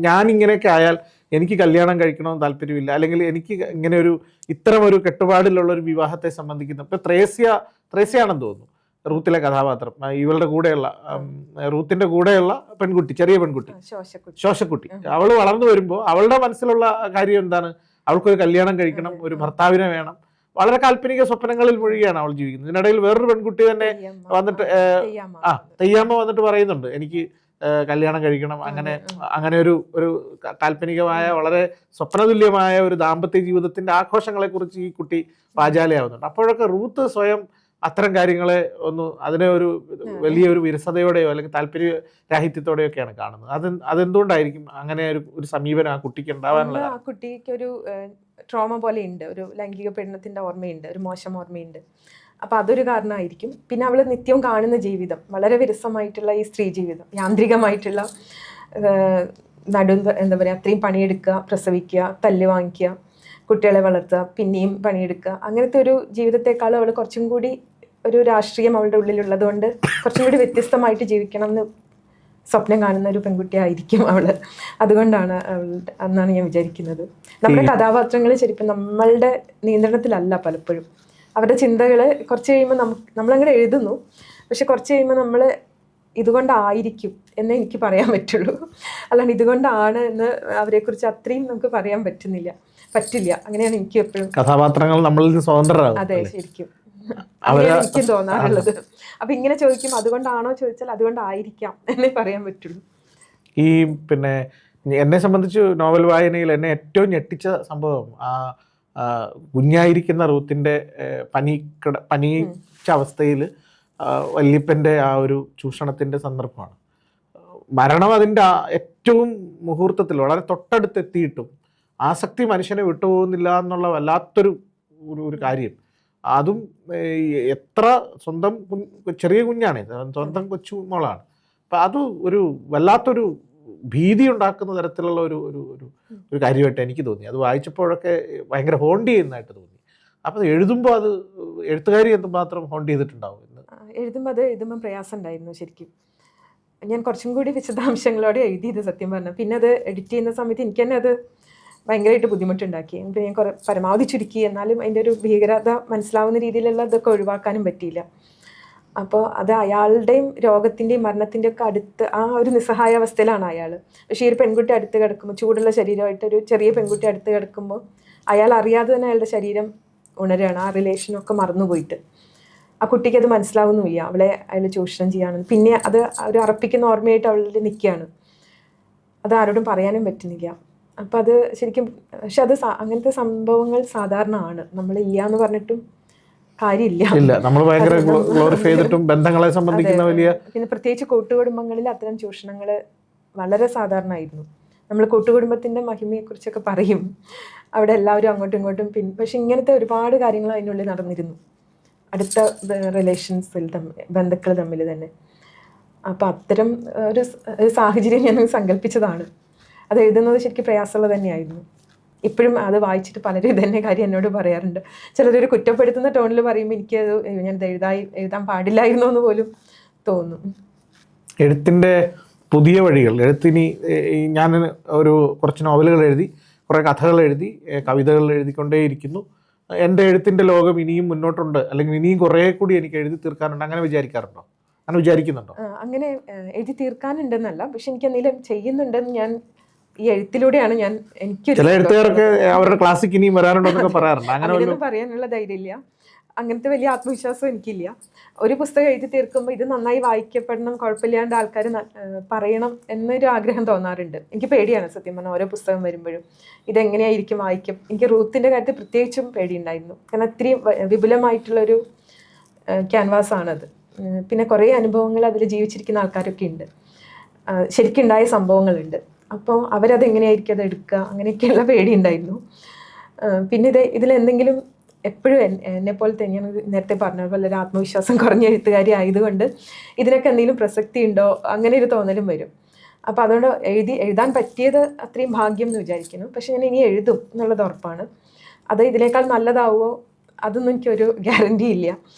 ഞാൻ ഇങ്ങനെയൊക്കെ ആയാൽ എനിക്ക് കല്യാണം കഴിക്കണമെന്ന് താല്പര്യമില്ല, അല്ലെങ്കിൽ എനിക്ക് ഇങ്ങനെ ഇത്തരം ഒരു കെട്ടുപാടിലുള്ള ഒരു വിവാഹത്തെ സംബന്ധിക്കുന്ന ഇപ്പം ത്രേസ്യാണെന്ന് തോന്നുന്നു റൂത്തിലെ കഥാപാത്രം. ഇവളുടെ കൂടെയുള്ള റൂത്തിന്റെ കൂടെയുള്ള പെൺകുട്ടി, ചെറിയ പെൺകുട്ടി ശോശക്കുട്ടി, അവൾ വളർന്നു വരുമ്പോൾ അവളുടെ മനസ്സിലുള്ള കാര്യം എന്താണ്? അവൾക്കൊരു കല്യാണം കഴിക്കണം, ഒരു ഭർത്താവിനെ വേണം. വളരെ കാൽപ്പനിക സ്വപ്നങ്ങളിൽ മുഴുകിയാണ് അവൾ ജീവിക്കുന്നത്. ഇതിനിടയിൽ വേറൊരു പെൺകുട്ടി തന്നെ വന്നിട്ട് തെയ്യാമ്മ വന്നിട്ട് പറയുന്നുണ്ട് എനിക്ക് കല്യാണം കഴിക്കണം. അങ്ങനെ ഒരു കാൽപ്പനികമായ വളരെ സ്വപ്നതുല്യമായ ഒരു ദാമ്പത്യ ജീവിതത്തിന്റെ ആഘോഷങ്ങളെ കുറിച്ച് ഈ കുട്ടി വാചാലയാവുന്നുണ്ട്. അപ്പോഴൊക്കെ റൂത്ത് സ്വയം അത്തരം കാര്യങ്ങളെ അതിനെ ഒരു വലിയൊരു വിരസതയോടെയോ അല്ലെങ്കിൽ താല്പര്യരാഹിത്യത്തോടെയോ ഒക്കെയാണ് കാണുന്നത്. അതെന്തുകൊണ്ടായിരിക്കും അങ്ങനെ ഒരു സമീപനം ആ കുട്ടിക്ക് ഉണ്ടാവാനുള്ള? ആ കുട്ടിക്ക് ഒരു ട്രോമ പോലെ ഉണ്ട്, ഒരു ലൈംഗിക പീഡനത്തിന്റെ ഓർമ്മയുണ്ട്, ഒരു മോശം ഓർമ്മയുണ്ട്. അപ്പം അതൊരു കാരണമായിരിക്കും. പിന്നെ അവൾ നിത്യവും കാണുന്ന ജീവിതം വളരെ വിരസമായിട്ടുള്ള ഈ സ്ത്രീ ജീവിതം, യാന്ത്രികമായിട്ടുള്ള എന്താ പറയുക, അത്രയും പണിയെടുക്കുക, പ്രസവിക്കുക, തല്ല് വാങ്ങിക്കുക, കുട്ടികളെ വളർത്തുക, പിന്നെയും പണിയെടുക്കുക, അങ്ങനത്തെ ഒരു ജീവിതത്തെക്കാളും അവൾ കുറച്ചും കൂടി ഒരു രാഷ്ട്രീയം അവളുടെ ഉള്ളിലുള്ളത് കൊണ്ട് കുറച്ചും കൂടി വ്യത്യസ്തമായിട്ട് ജീവിക്കണം എന്ന് സ്വപ്നം കാണുന്ന ഒരു പെൺകുട്ടിയായിരിക്കും അവള്. അതുകൊണ്ടാണ് എന്നാണ് ഞാൻ വിചാരിക്കുന്നത്. നമ്മുടെ കഥാപാത്രങ്ങൾ ശരിക്കും നമ്മളുടെ നിയന്ത്രണത്തിലല്ല പലപ്പോഴും. അവരുടെ ചിന്തകൾ കുറച്ച് കഴിയുമ്പോൾ നമ്മളങ്ങനെ എഴുതുന്നു, പക്ഷെ കുറച്ച് കഴിയുമ്പോൾ നമ്മൾ ഇതുകൊണ്ടായിരിക്കും എന്നേ എനിക്ക് പറയാൻ പറ്റുള്ളൂ. അല്ലാണ്ട് ഇതുകൊണ്ടാണ് എന്ന് അവരെക്കുറിച്ച് അത്രയും നമുക്ക് പറയാൻ പറ്റില്ല. അങ്ങനെയാണ് എനിക്ക് എപ്പോഴും കഥാപാത്രങ്ങൾ നമ്മളിൽ സ്വതന്ത്രരാകും. അതെ, ശരിക്കും അങ്ങനെയാണ് എനിക്കും തോന്നാറുള്ളത്. അപ്പൊ ഇങ്ങനെ ചോദിക്കും അതുകൊണ്ടാണോ ചോദിച്ചാൽ അതുകൊണ്ടായിരിക്കാം എന്നേ പറയാൻ പറ്റുള്ളൂ. ഈ പിന്നെ എന്നെ സംബന്ധിച്ച് നോവൽ വായനയിൽ എന്നെ ഏറ്റവും ഞെട്ടിച്ച സംഭവം കുഞ്ഞായിരിക്കുന്ന റൂത്തിന്റെ പനിച്ച അവസ്ഥയിൽ വല്യപ്പൻ്റെ ആ ഒരു ചൂഷണത്തിന്റെ സന്ദർഭമാണ്. മരണം അതിൻ്റെ ഏറ്റവും മുഹൂർത്തത്തിൽ വളരെ തൊട്ടടുത്തെത്തിയിട്ടും ആസക്തി മനുഷ്യനെ വിട്ടുപോകുന്നില്ല എന്നുള്ള വല്ലാത്തൊരു കാര്യം. അതും എത്ര സ്വന്തം ചെറിയ കുഞ്ഞാണ്, സ്വന്തം കൊച്ചു മോളാണ്. അപ്പം അത് ഒരു വല്ലാത്തൊരു ഭീതി ഉണ്ടാക്കുന്ന തരത്തിലുള്ള ഒരു കാര്യമായിട്ട് എനിക്ക് തോന്നി. അത് വായിച്ചപ്പോഴൊക്കെ ഭയങ്കര ഹോണ്ട് ചെയ്യുന്നതായിട്ട് തോന്നി. അപ്പം എഴുതുമ്പോൾ അത് എഴുത്തുകാരി എന്തുമാത്രം ഹോണ്ട് ചെയ്തിട്ടുണ്ടാവും? എഴുതുമ്പോൾ പ്രയാസം ഉണ്ടായിരുന്നു ശരിക്കും. ഞാൻ കുറച്ചും കൂടി വിശദാംശങ്ങളോടെ എഴുതിയത് സത്യം പറഞ്ഞു. പിന്നെ അത് എഡിറ്റ് ചെയ്യുന്ന സമയത്ത് എനിക്ക് തന്നെ അത് ഭയങ്കരമായിട്ട് ബുദ്ധിമുട്ടുണ്ടാക്കി. പിന്നെ ഞാൻ പരമാവധി ചുരുക്കി, എന്നാലും അതിൻ്റെ ഒരു ഭീകരത മനസ്സിലാവുന്ന രീതിയിലുള്ള ഇതൊക്കെ ഒഴിവാക്കാനും പറ്റിയില്ല. അപ്പോൾ അത് അയാളുടെയും രോഗത്തിൻ്റെയും മരണത്തിൻ്റെയും ഒക്കെ അടുത്ത് ആ ഒരു നിസ്സഹായ അവസ്ഥയിലാണ് അയാൾ. പക്ഷേ ഈ ഒരു പെൺകുട്ടി അടുത്ത് കിടക്കുമ്പോൾ, ചൂടുള്ള ശരീരമായിട്ടൊരു ചെറിയ പെൺകുട്ടി അടുത്ത് കിടക്കുമ്പോൾ അയാൾ അറിയാതെ തന്നെ അയാളുടെ ശരീരം ഉണരുകയാണ്, ആ റിലേഷനൊക്കെ മറന്നുപോയിട്ട്. ആ കുട്ടിക്ക് അത് മനസ്സിലാവുന്നുമില്ല അവളെ അയാൾ ചൂഷണം ചെയ്യാണെന്ന്. പിന്നെ അത് ഒരു അറപ്പിക്കുന്ന ഓർമ്മയായിട്ട് അവളിൽ നിൽക്കുകയാണ്. അത് ആരോടും പറയാനും പറ്റുന്നില്ല. അപ്പം അത് ശരിക്കും, പക്ഷെ അത് അങ്ങനത്തെ സംഭവങ്ങൾ സാധാരണ ആണ്. നമ്മളില്ല എന്ന് പറഞ്ഞിട്ടും കാര്യമില്ല. നമ്മൾ ഭയങ്കര ഗ്ലോറിഫൈ ചെയ്തിട്ടും ബന്ധങ്ങളെ സംബന്ധിക്കുന്ന വലിയ, പിന്നെ പ്രത്യേകിച്ച് കൂട്ടുകുടുംബങ്ങളിൽ അത്തരം ചൂഷണങ്ങൾ വളരെ സാധാരണമായിരുന്നു. നമ്മൾ കൂട്ടുകുടുംബത്തിൻ്റെ മഹിമയെക്കുറിച്ചൊക്കെ പറയും, അവിടെ എല്ലാവരും അങ്ങോട്ടും ഇങ്ങോട്ടും പക്ഷെ ഇങ്ങനത്തെ ഒരുപാട് കാര്യങ്ങൾ അതിനുള്ളിൽ നടന്നിരുന്നു, അടുത്ത റിലേഷൻസിൽ ബന്ധുക്കൾ തമ്മിൽ തന്നെ. അപ്പം അത്തരം ഒരു സാഹചര്യം ഞാൻ സങ്കല്പിച്ചതാണ്. അത് എഴുതുന്നത് ശരിക്കും പ്രയാസമുള്ളത് തന്നെയായിരുന്നു. ഇപ്പോഴും അത് വായിച്ചിട്ട് പലരും ഇതന്നെ കാര്യം എന്നോട് പറയാറുണ്ട്. ചിലരൊരു കുറ്റപ്പെടുത്തുന്ന ടോണിൽ പറയുമ്പോൾ എനിക്കത് ഞാനിത് എഴുതാൻ പാടില്ലായിരുന്നു എന്ന് പോലും തോന്നും. എഴുത്തിൻ്റെ പുതിയ വഴികൾ, എഴുത്തിനി ഞാൻ കുറച്ച് നോവലുകൾ എഴുതി, കുറേ കഥകൾ എഴുതി, കവിതകൾ എഴുതിക്കൊണ്ടേയിരിക്കുന്നു. എൻ്റെ എഴുത്തിൻ്റെ ലോകം ഇനിയും മുന്നോട്ടുണ്ട്, അല്ലെങ്കിൽ ഇനിയും കുറേ കൂടി എനിക്ക് എഴുതി തീർക്കാനുണ്ട്, അങ്ങനെ വിചാരിക്കാറുണ്ടോ? അങ്ങനെ വിചാരിക്കുന്നുണ്ടോ? അങ്ങനെ എഴുതി തീർക്കാനുണ്ടെന്നല്ല, പക്ഷെ എനിക്ക് എന്തെങ്കിലും ചെയ്യുന്നുണ്ടെന്ന് ഞാൻ ഈ എഴുത്തിലൂടെയാണ് എനിക്ക് ചില എഴുത്തുകാരൊക്കെ അവരുടെ ക്ലാസിക് ഇനിയും വരാനുണ്ടോ എന്നൊക്കെ പറയാറുണ്ട്. അങ്ങനെ പറയാനുള്ള ധൈര്യമില്ല, അങ്ങനത്തെ വലിയ ആത്മവിശ്വാസം എനിക്കില്ല. ഒരു പുസ്തകം എഴുതി തീർക്കുമ്പോൾ ഇത് നന്നായി വായിക്കപ്പെടണം, കുഴപ്പമില്ലാണ്ട് ആൾക്കാർ പറയണം എന്നൊരു ആഗ്രഹം തോന്നാറുണ്ട്. എനിക്ക് പേടിയാണ് സത്യം പറഞ്ഞാൽ ഓരോ പുസ്തകം വരുമ്പോഴും ഇതെങ്ങനെയായിരിക്കും വായിക്കും. എനിക്ക് റൂത്തിൻ്റെ കാര്യത്തിൽ പ്രത്യേകിച്ചും പേടിയുണ്ടായിരുന്നു, കാരണം ഇത്രയും വിപുലമായിട്ടുള്ളൊരു ക്യാൻവാസാണത്. പിന്നെ കുറേ അനുഭവങ്ങൾ അതിൽ ജീവിച്ചിരിക്കുന്ന ആൾക്കാരൊക്കെ ഉണ്ട്, ശരിക്കുണ്ടായ സംഭവങ്ങളുണ്ട്. അപ്പോൾ അവരതെങ്ങനെയായിരിക്കും അത് എടുക്കുക, അങ്ങനെയൊക്കെയുള്ള പേടിയുണ്ടായിരുന്നു. പിന്നെ ഇതിലെന്തെങ്കിലും എപ്പോഴും എന്നെ പോലെ തന്നെയാണ്, നേരത്തെ പറഞ്ഞ പോലെ ഒരു ആത്മവിശ്വാസം കുറഞ്ഞ എഴുത്തുകാരി ആയതുകൊണ്ട് ഇതിനൊക്കെ എന്തെങ്കിലും പ്രസക്തി ഉണ്ടോ അങ്ങനെ ഒരു തോന്നലും വരും. അപ്പോൾ അതുകൊണ്ട് എഴുതാൻ പറ്റിയത് അത്രയും ഭാഗ്യം എന്ന് വിചാരിക്കുന്നു. പക്ഷെ ഞാൻ ഇനി എഴുതും എന്നുള്ളത് ഉറപ്പാണ്. അത് ഇതിനേക്കാൾ നല്ലതാവുമോ അതൊന്നും എനിക്കൊരു ഗ്യാരണ്ടി ഇല്ല.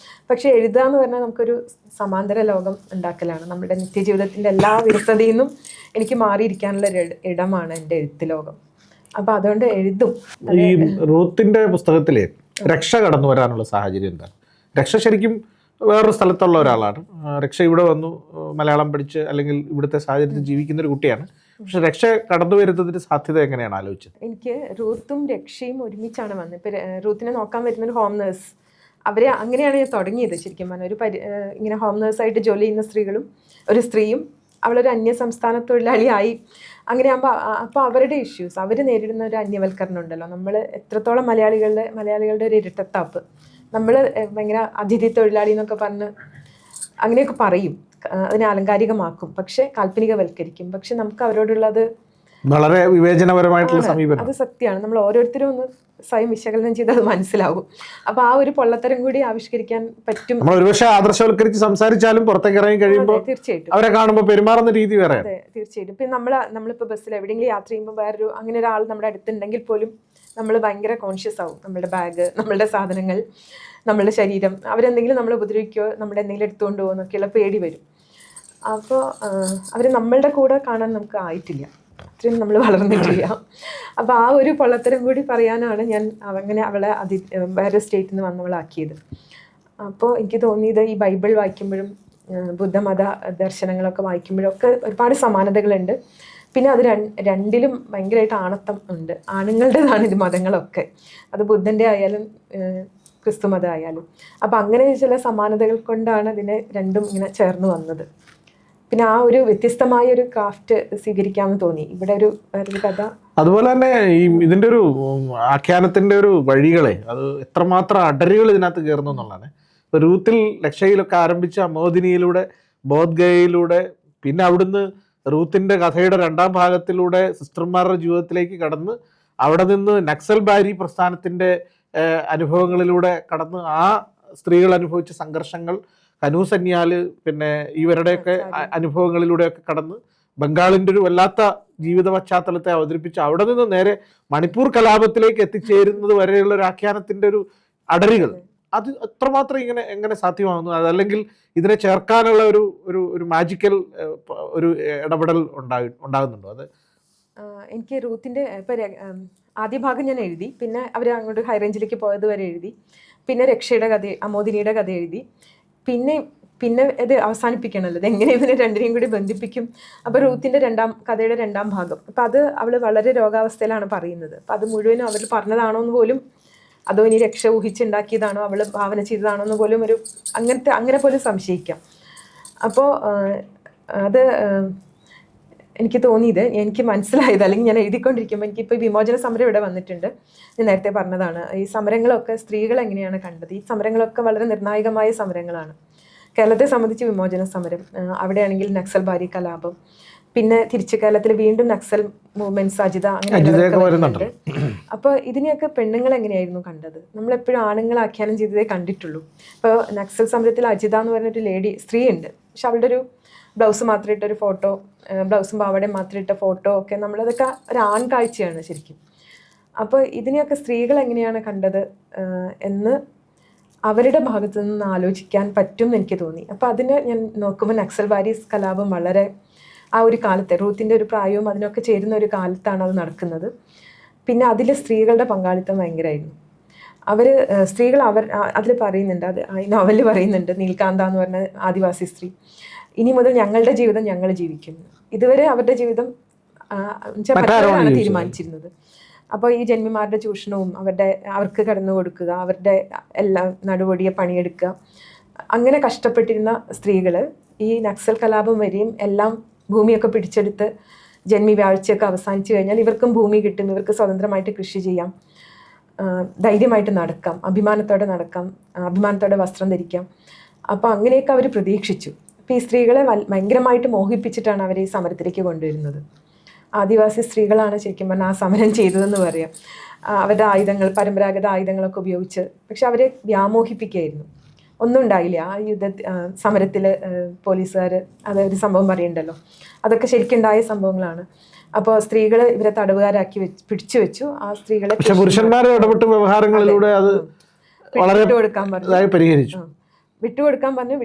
പക്ഷെ എഴുതുക എന്ന് പറഞ്ഞാൽ നമുക്കൊരു സമാന്തര ലോകം ഉണ്ടാക്കലാണ്. നമ്മുടെ നിത്യജീവിതത്തിൻ്റെ എല്ലാ വിരസതയിൽ നിന്നും എനിക്ക് മാറിയിരിക്കാനുള്ള ഒരു ഇടമാണ് എൻ്റെ എഴുത്ത് ലോകം. അപ്പോൾ അതുകൊണ്ട് എഴുതും. ഈ റൂത്തിന്റെ പുസ്തകത്തിലെ രക്ഷ കടന്നു വരാനുള്ള സാഹചര്യം എന്താണ്? രക്ഷ ശരിക്കും വേറൊരു സ്ഥലത്തുള്ള ഒരാളാണ്. രക്ഷ ഇവിടെ വന്നു മലയാളം പഠിച്ച് അല്ലെങ്കിൽ ഇവിടുത്തെ സാഹചര്യത്തിൽ ജീവിക്കുന്ന ഒരു കുട്ടിയാണ്. പക്ഷെ രക്ഷ കടന്നു വരുന്നതിന്റെ സാധ്യത എങ്ങനെയാണ് ആലോചിച്ചത്? എനിക്ക് റൂത്തും രക്ഷയും ഒരുമിച്ചാണ് വന്നത്. ഇപ്പം റൂത്തിനെ നോക്കാൻ വരുന്നൊരു ഹോം നേഴ്സ്, അവരെ അങ്ങനെയാണ് ഞാൻ തുടങ്ങിയത്. ശരിക്കും പറഞ്ഞാൽ ഇങ്ങനെ ഹോം നേഴ്സായിട്ട് ജോലി ചെയ്യുന്ന ഒരു സ്ത്രീയും അവളൊരു അന്യസംസ്ഥാന തൊഴിലാളിയായി. അങ്ങനെ അപ്പോൾ അവരുടെ ഇഷ്യൂസ്, അവർ നേരിടുന്ന ഒരു അന്യവൽക്കരണം ഉണ്ടല്ലോ. നമ്മൾ എത്രത്തോളം മലയാളികളുടെ ഒരു ഇരട്ടത്താപ്പ്, നമ്മൾ ഭയങ്കര അതിഥി തൊഴിലാളി എന്നൊക്കെ പറഞ്ഞ് അങ്ങനെയൊക്കെ പറയും, അതിനെ ആലങ്കാരികമാക്കും, പക്ഷെ കാൽപ്പനികവൽക്കരിക്കും. പക്ഷെ നമുക്ക് അവരോടുള്ളത് വളരെ വിവേചനപരമായിട്ടുള്ള സമീപനം. അത് സത്യമാണ്. നമ്മൾ ഓരോരുത്തരും ഒന്ന് സ്വയം വിശകലനം ചെയ്ത് അത് മനസ്സിലാവും. അപ്പൊ ആ ഒരു പൊള്ളത്തരം കൂടി ആവിഷ്കരിക്കാൻ പറ്റും. നമ്മൾ ഒരുപക്ഷെ ആദർശവൽക്കരിച്ച് സംസാരിച്ചാലും പുറത്തേക്ക് ഇറങ്ങി കഴിയുമ്പോൾ തീർച്ചയായിട്ടും അവരെ കാണുമ്പോൾ പെരുമാറുന്ന രീതി വേറെ. അതെ, തീർച്ചയായിട്ടും. പിന്നെ നമ്മളിപ്പോൾ ബസ്സിൽ എവിടെയെങ്കിലും യാത്ര ചെയ്യുമ്പോൾ വേറൊരു അങ്ങനെ ഒരാൾ നമ്മുടെ അടുത്തുണ്ടെങ്കിൽ പോലും നമ്മൾ ഭയങ്കര കോൺഷ്യസ് ആവും. നമ്മളുടെ ബാഗ്, നമ്മളുടെ സാധനങ്ങൾ, നമ്മളുടെ ശരീരം, അവരെന്തെങ്കിലും നമ്മളെ ഉപദ്രവിക്കുകയോ നമ്മുടെ എന്തെങ്കിലും എടുത്തുകൊണ്ട് പോകുമോ എന്നൊക്കെയുള്ള പേടി വരും. അപ്പോൾ അവർ നമ്മളുടെ കൂടെ കാണാൻ നമുക്ക് ആയിട്ടില്ല, അത്രയും നമ്മൾ വളർന്നിട്ടില്ല. അപ്പോൾ ആ ഒരു പൊള്ളത്തരം കൂടി പറയാനാണ് ഞാൻ അങ്ങനെ അവളെ വേറെ സ്റ്റേറ്റിൽ നിന്ന് വന്നവളാക്കിയത്. അപ്പോൾ എനിക്ക് തോന്നിയത് ഈ ബൈബിൾ വായിക്കുമ്പോഴും ബുദ്ധമത ദർശനങ്ങളൊക്കെ വായിക്കുമ്പോഴും ഒക്കെ ഒരുപാട് സമാനതകളുണ്ട്. പിന്നെ അത് രണ്ടിലും ഭയങ്കരമായിട്ട് ആണത്തം ഉണ്ട്. ആണുങ്ങളുടേതാണ് ഇത് മതങ്ങളൊക്കെ, അത് ബുദ്ധൻ്റെ ആയാലും ക്രിസ്തു മതം ആയാലും. അപ്പം അങ്ങനെ ചില സമാനതകൾ കൊണ്ടാണ് അതിനെ രണ്ടും ഇങ്ങനെ ചേർന്ന് വന്നത്. പിന്നെ ആ ഒരു വ്യത്യസ്തമായ ഒരു ക്രാഫ്റ്റ് സ്വീകരിക്കാമെന്ന് തോന്നി. ഇവിടെ വേറൊരു കഥ. അതുപോലെ തന്നെ ഈ ഇതിൻ്റെ ഒരു ആഖ്യാനത്തിൻ്റെ ഒരു വഴികളെ അത് എത്രമാത്രം അടരുകൾ ഇതിനകത്ത് കയറുന്നു എന്നുള്ളതാണ്. ഇപ്പോൾ റൂത്തിൽ രക്ഷയിലൊക്കെ ആരംഭിച്ച മോദിനിയിലൂടെ, ബോധ്ഗയയിലൂടെ, പിന്നെ അവിടുന്ന് റൂത്തിൻ്റെ കഥയുടെ രണ്ടാം ഭാഗത്തിലൂടെ സിസ്റ്റർമാരുടെ ജീവിതത്തിലേക്ക് കടന്ന് അവിടെ നിന്ന് നക്സൽ ബാരി പ്രസ്ഥാനത്തിൻ്റെ അനുഭവങ്ങളിലൂടെ കടന്ന് ആ സ്ത്രീകൾ അനുഭവിച്ച സംഘർഷങ്ങൾ, കനു സന്യാല്, പിന്നെ ഇവരുടെയൊക്കെ അനുഭവങ്ങളിലൂടെയൊക്കെ കടന്ന് ബംഗാളിൻ്റെ ഒരു വല്ലാത്ത ജീവിത പശ്ചാത്തലത്തെ അവതരിപ്പിച്ച് അവിടെ നിന്ന് നേരെ മണിപ്പൂർ കലാപത്തിലേക്ക് എത്തിച്ചേരുന്നത് വരെയുള്ള ഒരു ആഖ്യാനത്തിൻ്റെ ഒരു അടരുകൾ, അത് എത്രമാത്രം എങ്ങനെ സാധ്യമാകുന്നു? അതല്ലെങ്കിൽ ഇതിനെ ചേർക്കാനുള്ള ഒരു മാജിക്കൽ ഒരു ഇടപെടൽ ഉണ്ടാകുന്നുണ്ടോ? അത് എനിക്ക് റൂത്തിൻ്റെ ഇപ്പം ആദ്യ ഭാഗം ഞാൻ എഴുതി, പിന്നെ അവർ അങ്ങോട്ട് ഹൈ റേഞ്ചിലേക്ക് പോയത് വരെ എഴുതി, പിന്നെ രക്ഷയുടെ കഥ, അമോദിനിയുടെ കഥ എഴുതി, പിന്നെ ഇത് അവസാനിപ്പിക്കണമല്ലോ, ഇത് എങ്ങനെ ഇതിനെ രണ്ടിനെയും കൂടി ബന്ധിപ്പിക്കും. അപ്പോൾ റൂത്തിൻ്റെ കഥയുടെ രണ്ടാം ഭാഗം, അപ്പം അത് അവൾ വളരെ രോഗാവസ്ഥയിലാണ് പറയുന്നത്. അപ്പം അത് മുഴുവനും അവർ പറഞ്ഞതാണോ എന്ന് പോലും, അതോ ഇനി രക്ഷ ഊഹിച്ചുണ്ടാക്കിയതാണോ, അവൾ ഭാവന ചെയ്തതാണോ എന്ന് പോലും അങ്ങനെ പോലും സംശയിക്കാം. അപ്പോൾ അത് എനിക്ക് തോന്നിയത്, എനിക്ക് മനസ്സിലായത്, അല്ലെങ്കിൽ ഞാൻ എഴുതിക്കൊണ്ടിരിക്കുമ്പോൾ എനിക്കിപ്പോൾ വിമോചന സമരം ഇവിടെ വന്നിട്ടുണ്ട്. ഞാൻ നേരത്തെ പറഞ്ഞതാണ്, ഈ സമരങ്ങളൊക്കെ സ്ത്രീകൾ എങ്ങനെയാണ് കണ്ടത്. ഈ സമരങ്ങളൊക്കെ വളരെ നിർണായകമായ സമരങ്ങളാണ്. കേരളത്തെ സംബന്ധിച്ച് വിമോചന സമരം, അവിടെയാണെങ്കിൽ നക്സൽ ബാരി കലാപം, പിന്നെ തിരിച്ച് കേരളത്തിൽ വീണ്ടും നക്സൽ മൂവ്മെന്റ്സ്, അജിത, അങ്ങനെ വരുന്നുണ്ട്. അപ്പോൾ ഇതിനെയൊക്കെ പെണ്ണുങ്ങൾ എങ്ങനെയായിരുന്നു കണ്ടത്? നമ്മളെപ്പോഴും ആണുങ്ങൾ ആഖ്യാനം ചെയ്തതേ കണ്ടിട്ടുള്ളൂ. ഇപ്പോൾ നക്സൽ സമരത്തിൽ അജിത എന്ന് പറഞ്ഞൊരു സ്ത്രീ ഉണ്ട്, പക്ഷെ അവളുടെ ഒരു ബ്ലൗസ് മാത്രം ഇട്ടൊരു ഫോട്ടോ, ബ്ലൗസും പാവടയും മാത്രം ഇട്ട ഫോട്ടോ ഒക്കെ നമ്മളതൊക്കെ ഒരു ആൺകാഴ്ചയാണ് ശരിക്കും. അപ്പോൾ ഇതിനെയൊക്കെ സ്ത്രീകൾ എങ്ങനെയാണ് കണ്ടത് എന്ന് അവരുടെ ഭാഗത്തു നിന്ന് ആലോചിക്കാൻ പറ്റും എന്ന് എനിക്ക് തോന്നി. അപ്പോൾ അതിന് ഞാൻ നോക്കുമ്പോൾ നക്സൽ ബാരീസ് കലാപം വളരെ ആ ഒരു കാലത്തെ, റൂത്തിൻ്റെ ഒരു പ്രായവും അതിനൊക്കെ ചേരുന്ന ഒരു കാലത്താണ് അത് നടക്കുന്നത്. പിന്നെ അതിൽ സ്ത്രീകളുടെ പങ്കാളിത്തം ഭയങ്കരമായിരുന്നു. സ്ത്രീകൾ അതിൽ പറയുന്നുണ്ട്, അത് ഈ നോവലിൽ പറയുന്നുണ്ട്, നീൽകാന്ത എന്ന് പറഞ്ഞ ആദിവാസി സ്ത്രീ, ഇനി മുതൽ ഞങ്ങളുടെ ജീവിതം ഞങ്ങൾ ജീവിക്കും. ഇതുവരെ അവരുടെ ജീവിതം മറ്റൊരാളാണ് തീരുമാനിച്ചിരുന്നത്. അപ്പോൾ ഈ ജന്മിമാരുടെ ചൂഷണവും അവർക്ക് കടന്നു കൊടുക്കുക, അവരുടെ എല്ലാം നടുവൊടിയെ പണിയെടുക്കുക, അങ്ങനെ കഷ്ടപ്പെട്ടിരുന്ന സ്ത്രീകൾ ഈ നക്സൽ കലാപം വരെയും എല്ലാം ഭൂമിയൊക്കെ പിടിച്ചെടുത്ത് ജന്മി വ്യാഴ്ചയൊക്കെ അവസാനിച്ചു കഴിഞ്ഞാൽ ഇവർക്കും ഭൂമി കിട്ടും, ഇവർക്ക് സ്വതന്ത്രമായിട്ട് കൃഷി ചെയ്യാം, ധൈര്യമായിട്ട് നടക്കാം, അഭിമാനത്തോടെ വസ്ത്രം ധരിക്കാം. അപ്പോൾ അങ്ങനെയൊക്കെ അവർ പ്രതീക്ഷിച്ചു. അപ്പോൾ ഈ സ്ത്രീകളെ ഭയങ്കരമായിട്ട് മോഹിപ്പിച്ചിട്ടാണ് അവർ ഈ സമരത്തിലേക്ക് കൊണ്ടുവരുന്നത്. ആദിവാസി സ്ത്രീകളാണ് ശരിക്കും പറഞ്ഞാൽ ആ സമരം ചെയ്തതെന്ന് പറയാം. അവരുടെ ആയുധങ്ങൾ, പരമ്പരാഗത ആയുധങ്ങളൊക്കെ ഉപയോഗിച്ച്, പക്ഷെ അവരെ വ്യാമോഹിപ്പിക്കുകയായിരുന്നു. ഒന്നും ഉണ്ടായില്ല. ആ സമരത്തിൽ പോലീസുകാർ അതൊരു സംഭവം പറയുന്നുണ്ടല്ലോ, അതൊക്കെ ശരിക്കുണ്ടായ സംഭവങ്ങളാണ്. അപ്പോൾ സ്ത്രീകൾ ഇവരെ തടവുകാരാക്കി പിടിച്ചു വെച്ചു. ആ സ്ത്രീകളെ പക്ഷെ പുരുഷന്മാരെ ഇടപെട്ട് വ്യവഹാരങ്ങളിലൂടെ അത് വളരെ വിട്ടുകൊടുക്കാൻ പറഞ്ഞു. പരിഹരിച്ചു. വിട്ടുകൊടുക്കാൻ പറഞ്ഞു.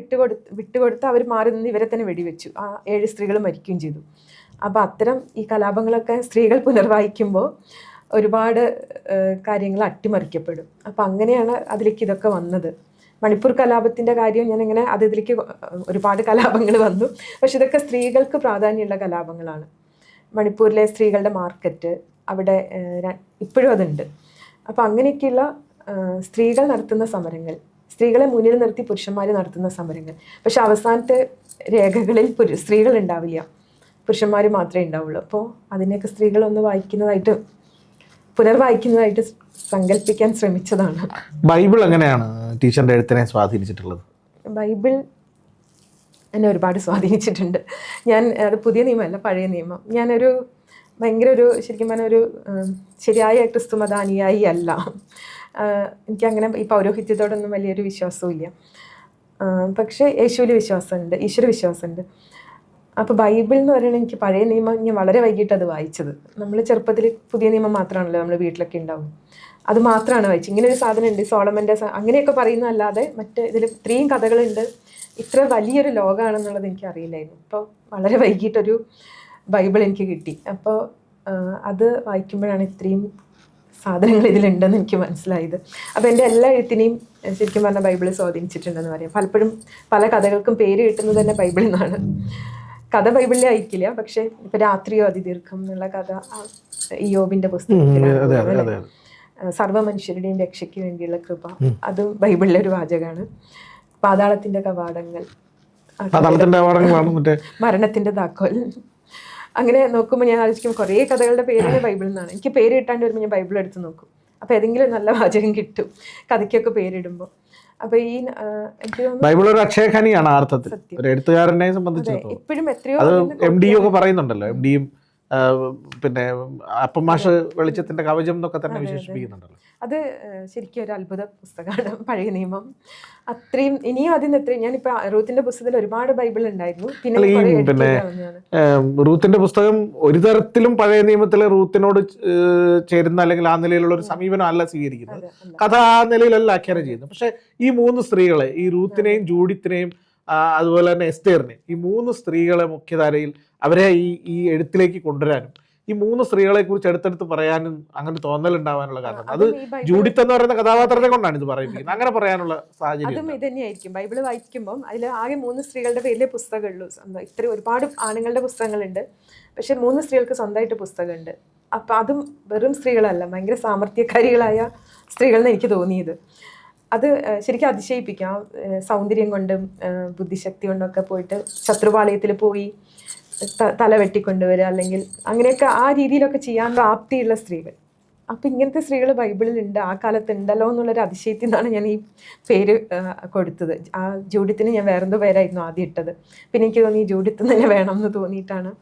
വിട്ടുകൊടുത്ത് അവർ മാറി നിന്ന് ഇവരെ തന്നെ വെടിവെച്ചു. ആ 7 സ്ത്രീകൾ മരിക്കുകയും ചെയ്തു. അപ്പോൾ അത്തരം ഈ കലാപങ്ങളൊക്കെ സ്ത്രീകൾ പുനർവായിക്കുമ്പോൾ ഒരുപാട് കാര്യങ്ങൾ അട്ടിമറിക്കപ്പെടും. അപ്പം അങ്ങനെയാണ് അതിലേക്ക് ഇതൊക്കെ വന്നത്. മണിപ്പൂർ കലാപത്തിൻ്റെ കാര്യം ഞാനിങ്ങനെ ഇതിലേക്ക് ഒരുപാട് കലാപങ്ങൾ വന്നു, പക്ഷെ ഇതൊക്കെ സ്ത്രീകൾക്ക് പ്രാധാന്യമുള്ള കലാപങ്ങളാണ്. മണിപ്പൂരിലെ സ്ത്രീകളുടെ മാർക്കറ്റ് അവിടെ ഇപ്പോഴും അതുണ്ട്. അപ്പോൾ അങ്ങനെയൊക്കെയുള്ള സ്ത്രീകൾ നടത്തുന്ന സമരങ്ങൾ, സ്ത്രീകളെ മുന്നിൽ നിർത്തി പുരുഷന്മാർ നടത്തുന്ന സമരങ്ങൾ. പക്ഷെ അവസാനത്തെ രേഖകളിൽ സ്ത്രീകൾ ഉണ്ടാവില്ല, പുരുഷന്മാർ മാത്രമേ ഉണ്ടാവുള്ളൂ. അപ്പോൾ അതിനെയൊക്കെ സ്ത്രീകളൊന്ന് വായിക്കുന്നതായിട്ട്, പുനർവായിക്കുന്നതായിട്ട് സങ്കല്പിക്കാൻ ശ്രമിച്ചതാണ്. ബൈബിൾ എങ്ങനെയാണ് ടീച്ചറിൻ്റെ എഴുത്തിനെ സ്വാധീനിച്ചിട്ടുള്ളത്? ബൈബിൾ എന്നെ ഒരുപാട് സ്വാധീനിച്ചിട്ടുണ്ട്. അത് പുതിയ നിയമമല്ല, പഴയ നിയമം. ഞാനൊരു ഭയങ്കര ശരിക്കും പറഞ്ഞ ശരിയായ ക്രിസ്തുമത അനുയായി അല്ല. എനിക്കങ്ങനെ ഈ പൗരോഹിത്യത്തോടൊന്നും വലിയൊരു വിശ്വാസവും ഇല്ല. പക്ഷേ യേശുവിൽ വിശ്വാസമുണ്ട്, ഈശ്വര വിശ്വാസമുണ്ട്. അപ്പോൾ ബൈബിൾ എന്ന് പറയുന്നത് എനിക്ക് പഴയ നിയമം ഞാൻ വളരെ വൈകിട്ട് അത് വായിച്ചത്. നമ്മൾ ചെറുപ്പത്തിൽ പുതിയ നിയമം മാത്രമാണല്ലോ നമ്മൾ വീട്ടിലൊക്കെ ഉണ്ടാവും, അത് മാത്രമാണ് വായിച്ചത്. ഇങ്ങനെ ഒരു സാധനം ഉണ്ട്, സോളമൻ്റെ അങ്ങനെയൊക്കെ പറയുന്നതല്ലാതെ മറ്റ് ഇതിൽ ഇത്രയും കഥകളുണ്ട്, ഇത്ര വലിയൊരു ലോകമാണെന്നുള്ളത് എനിക്ക് അറിയില്ലായിരുന്നു. അപ്പോൾ വളരെ വൈകിട്ടൊരു ബൈബിൾ എനിക്ക് കിട്ടി. അപ്പോൾ അത് വായിക്കുമ്പോഴാണ് ഇത്രയും സാധനങ്ങൾ ഇതിലുണ്ടെന്ന് എനിക്ക് മനസ്സിലായത്. അപ്പോൾ എൻ്റെ എല്ലാ എഴുത്തിനെയും ശരിക്കും പറഞ്ഞാൽ ബൈബിൾ സ്വാധീനിച്ചിട്ടുണ്ടെന്ന് പറയാം. പലപ്പോഴും പല കഥകൾക്കും പേര് കിട്ടുന്നത് തന്നെ ബൈബിളിൽ നിന്നാണ്. കഥ ബൈബിളിൽ ആയിരിക്കില്ല, പക്ഷെ ഇപ്പം രാത്രിയോ അതിദീർഘം എന്നുള്ള കഥ ഇയ്യോബിൻ്റെ പുസ്തകത്തിലാണ്. സർവ്വ മനുഷ്യരുടെയും രക്ഷയ്ക്ക് വേണ്ടിയുള്ള കൃപ, അതും ബൈബിളിലെ ഒരു വാചകമാണ്. പാതാളത്തിൻ്റെ കവാടങ്ങൾ, മരണത്തിൻ്റെ താക്കോൽ. അങ്ങനെ നോക്കുമ്പോൾ ഞാൻ ആലോചിക്കും കുറേ കഥകളുടെ പേര് ബൈബിളിൽ നിന്നാണ്. എനിക്ക് പേര് കിട്ടാണ്ട് വരുമ്പോൾ ഞാൻ ബൈബിൾ എടുത്ത് നോക്കും, അപ്പോൾ ഏതെങ്കിലും നല്ല വാചകം കിട്ടും കഥയ്ക്കൊക്കെ പേരിടുമ്പോൾ. അപ്പൊ ഈ എനിക്ക് ബൈബിൾ ഒരു അക്ഷയഖനിയാണ് അർത്ഥത്തിൽ ഒരു എഴുത്തുകാരനെ സംബന്ധിച്ചിടത്തോളം. ഇപ്പോഴും എത്രയോ MD ഒക്കെ പറയുന്നുണ്ടല്ലോ, MDയും പിന്നെ അപ്പമാഷ് വെളിച്ചത്തിന്റെ കവചം എന്നൊക്കെ തന്നെ വിശേഷിപ്പിക്കുന്നുണ്ടല്ലോ. അത് ശരിക്കും ഒരു അത്ഭുത പുസ്തകമാണ് പഴയ നിയമം. അത്രയും ഇനിയും അതിന് എത്രയും, ഞാനിപ്പോ റൂത്തിന്റെ പുസ്തകത്തിൽ ഒരുപാട് ബൈബിൾ ഉണ്ടായിരുന്നു. പിന്നെ റൂത്തിന്റെ പുസ്തകം ഒരു തരത്തിലും പഴയ നിയമത്തിലെ റൂത്തിനോട് ചേരുന്ന അല്ലെങ്കിൽ ആ നിലയിലുള്ള ഒരു സമീപനം അല്ല സ്വീകരിക്കുന്നത്. കഥ ആ നിലയിലല്ല ആഖ്യാനം ചെയ്യുന്നത്. പക്ഷെ ഈ 3 സ്ത്രീകളെ, ഈ റൂത്തിനെയും ജൂഡിത്തിനെയും അതുപോലെ തന്നെ എസ്തേറിനെയും, ഈ 3 സ്ത്രീകളെ മുഖ്യധാരയിൽ അവരെ ഈ എഴുത്തിലേക്ക് കൊണ്ടുവരാനും ഈ 3 സ്ത്രീകളെ കുറിച്ച് എടുത്തെടുത്ത് പറയാനും അങ്ങനെ തോന്നലുണ്ടാവാനുള്ള കാരണം അത് ജൂഡിത്ത് എന്ന് പറയുന്ന കഥാപാത്രത്തെ കൊണ്ടാണ് ഇത് പറയുന്നത്. അങ്ങനെ പറയാനുള്ള സാഹചര്യം അതും ഇത് തന്നെയായിരിക്കും. ബൈബിള് വായിക്കുമ്പോൾ അതിൽ ആകെ 3 സ്ത്രീകളുടെ പേരിലെ പുസ്തകമുള്ളൂ. ഇത്ര ഒരുപാട് ആണുങ്ങളുടെ പുസ്തകങ്ങളുണ്ട്, പക്ഷെ 3 സ്ത്രീകൾക്ക് സ്വന്തമായിട്ട് പുസ്തകമുണ്ട്. അപ്പം അതും വെറും സ്ത്രീകളല്ല, ഭയങ്കര സാമർത്ഥ്യക്കാരികളായ സ്ത്രീകളെന്ന് എനിക്ക് തോന്നിയത്. അത് ശരിക്കും അതിശയിപ്പിക്കാം. സൗന്ദര്യം കൊണ്ടും ബുദ്ധിശക്തി കൊണ്ടൊക്കെ പോയിട്ട് ശത്രുപാളയത്തിൽ പോയി തല വെട്ടിക്കൊണ്ടുവരിക, അല്ലെങ്കിൽ അങ്ങനെയൊക്കെ ആ രീതിയിലൊക്കെ ചെയ്യാൻ പ്രാപ്തിയുള്ള സ്ത്രീകൾ. അപ്പം ഇങ്ങനത്തെ സ്ത്രീകൾ ബൈബിളിലുണ്ട്, ആ കാലത്ത് ഉണ്ടല്ലോ എന്നുള്ളൊരു അതിശയത്തിൽ നിന്നാണ് ഞാൻ ഈ പേര് കൊടുത്തത്. ആ ജൂഡിത്തിന് ഞാൻ വേറെന്തോ പേരായിരുന്നു ആദ്യം ഇട്ടത്, പിന്നെ എനിക്ക് തോന്നി ജൂഡിത്ത് തന്നെ വേണം എന്ന് തോന്നിയിട്ടാണ്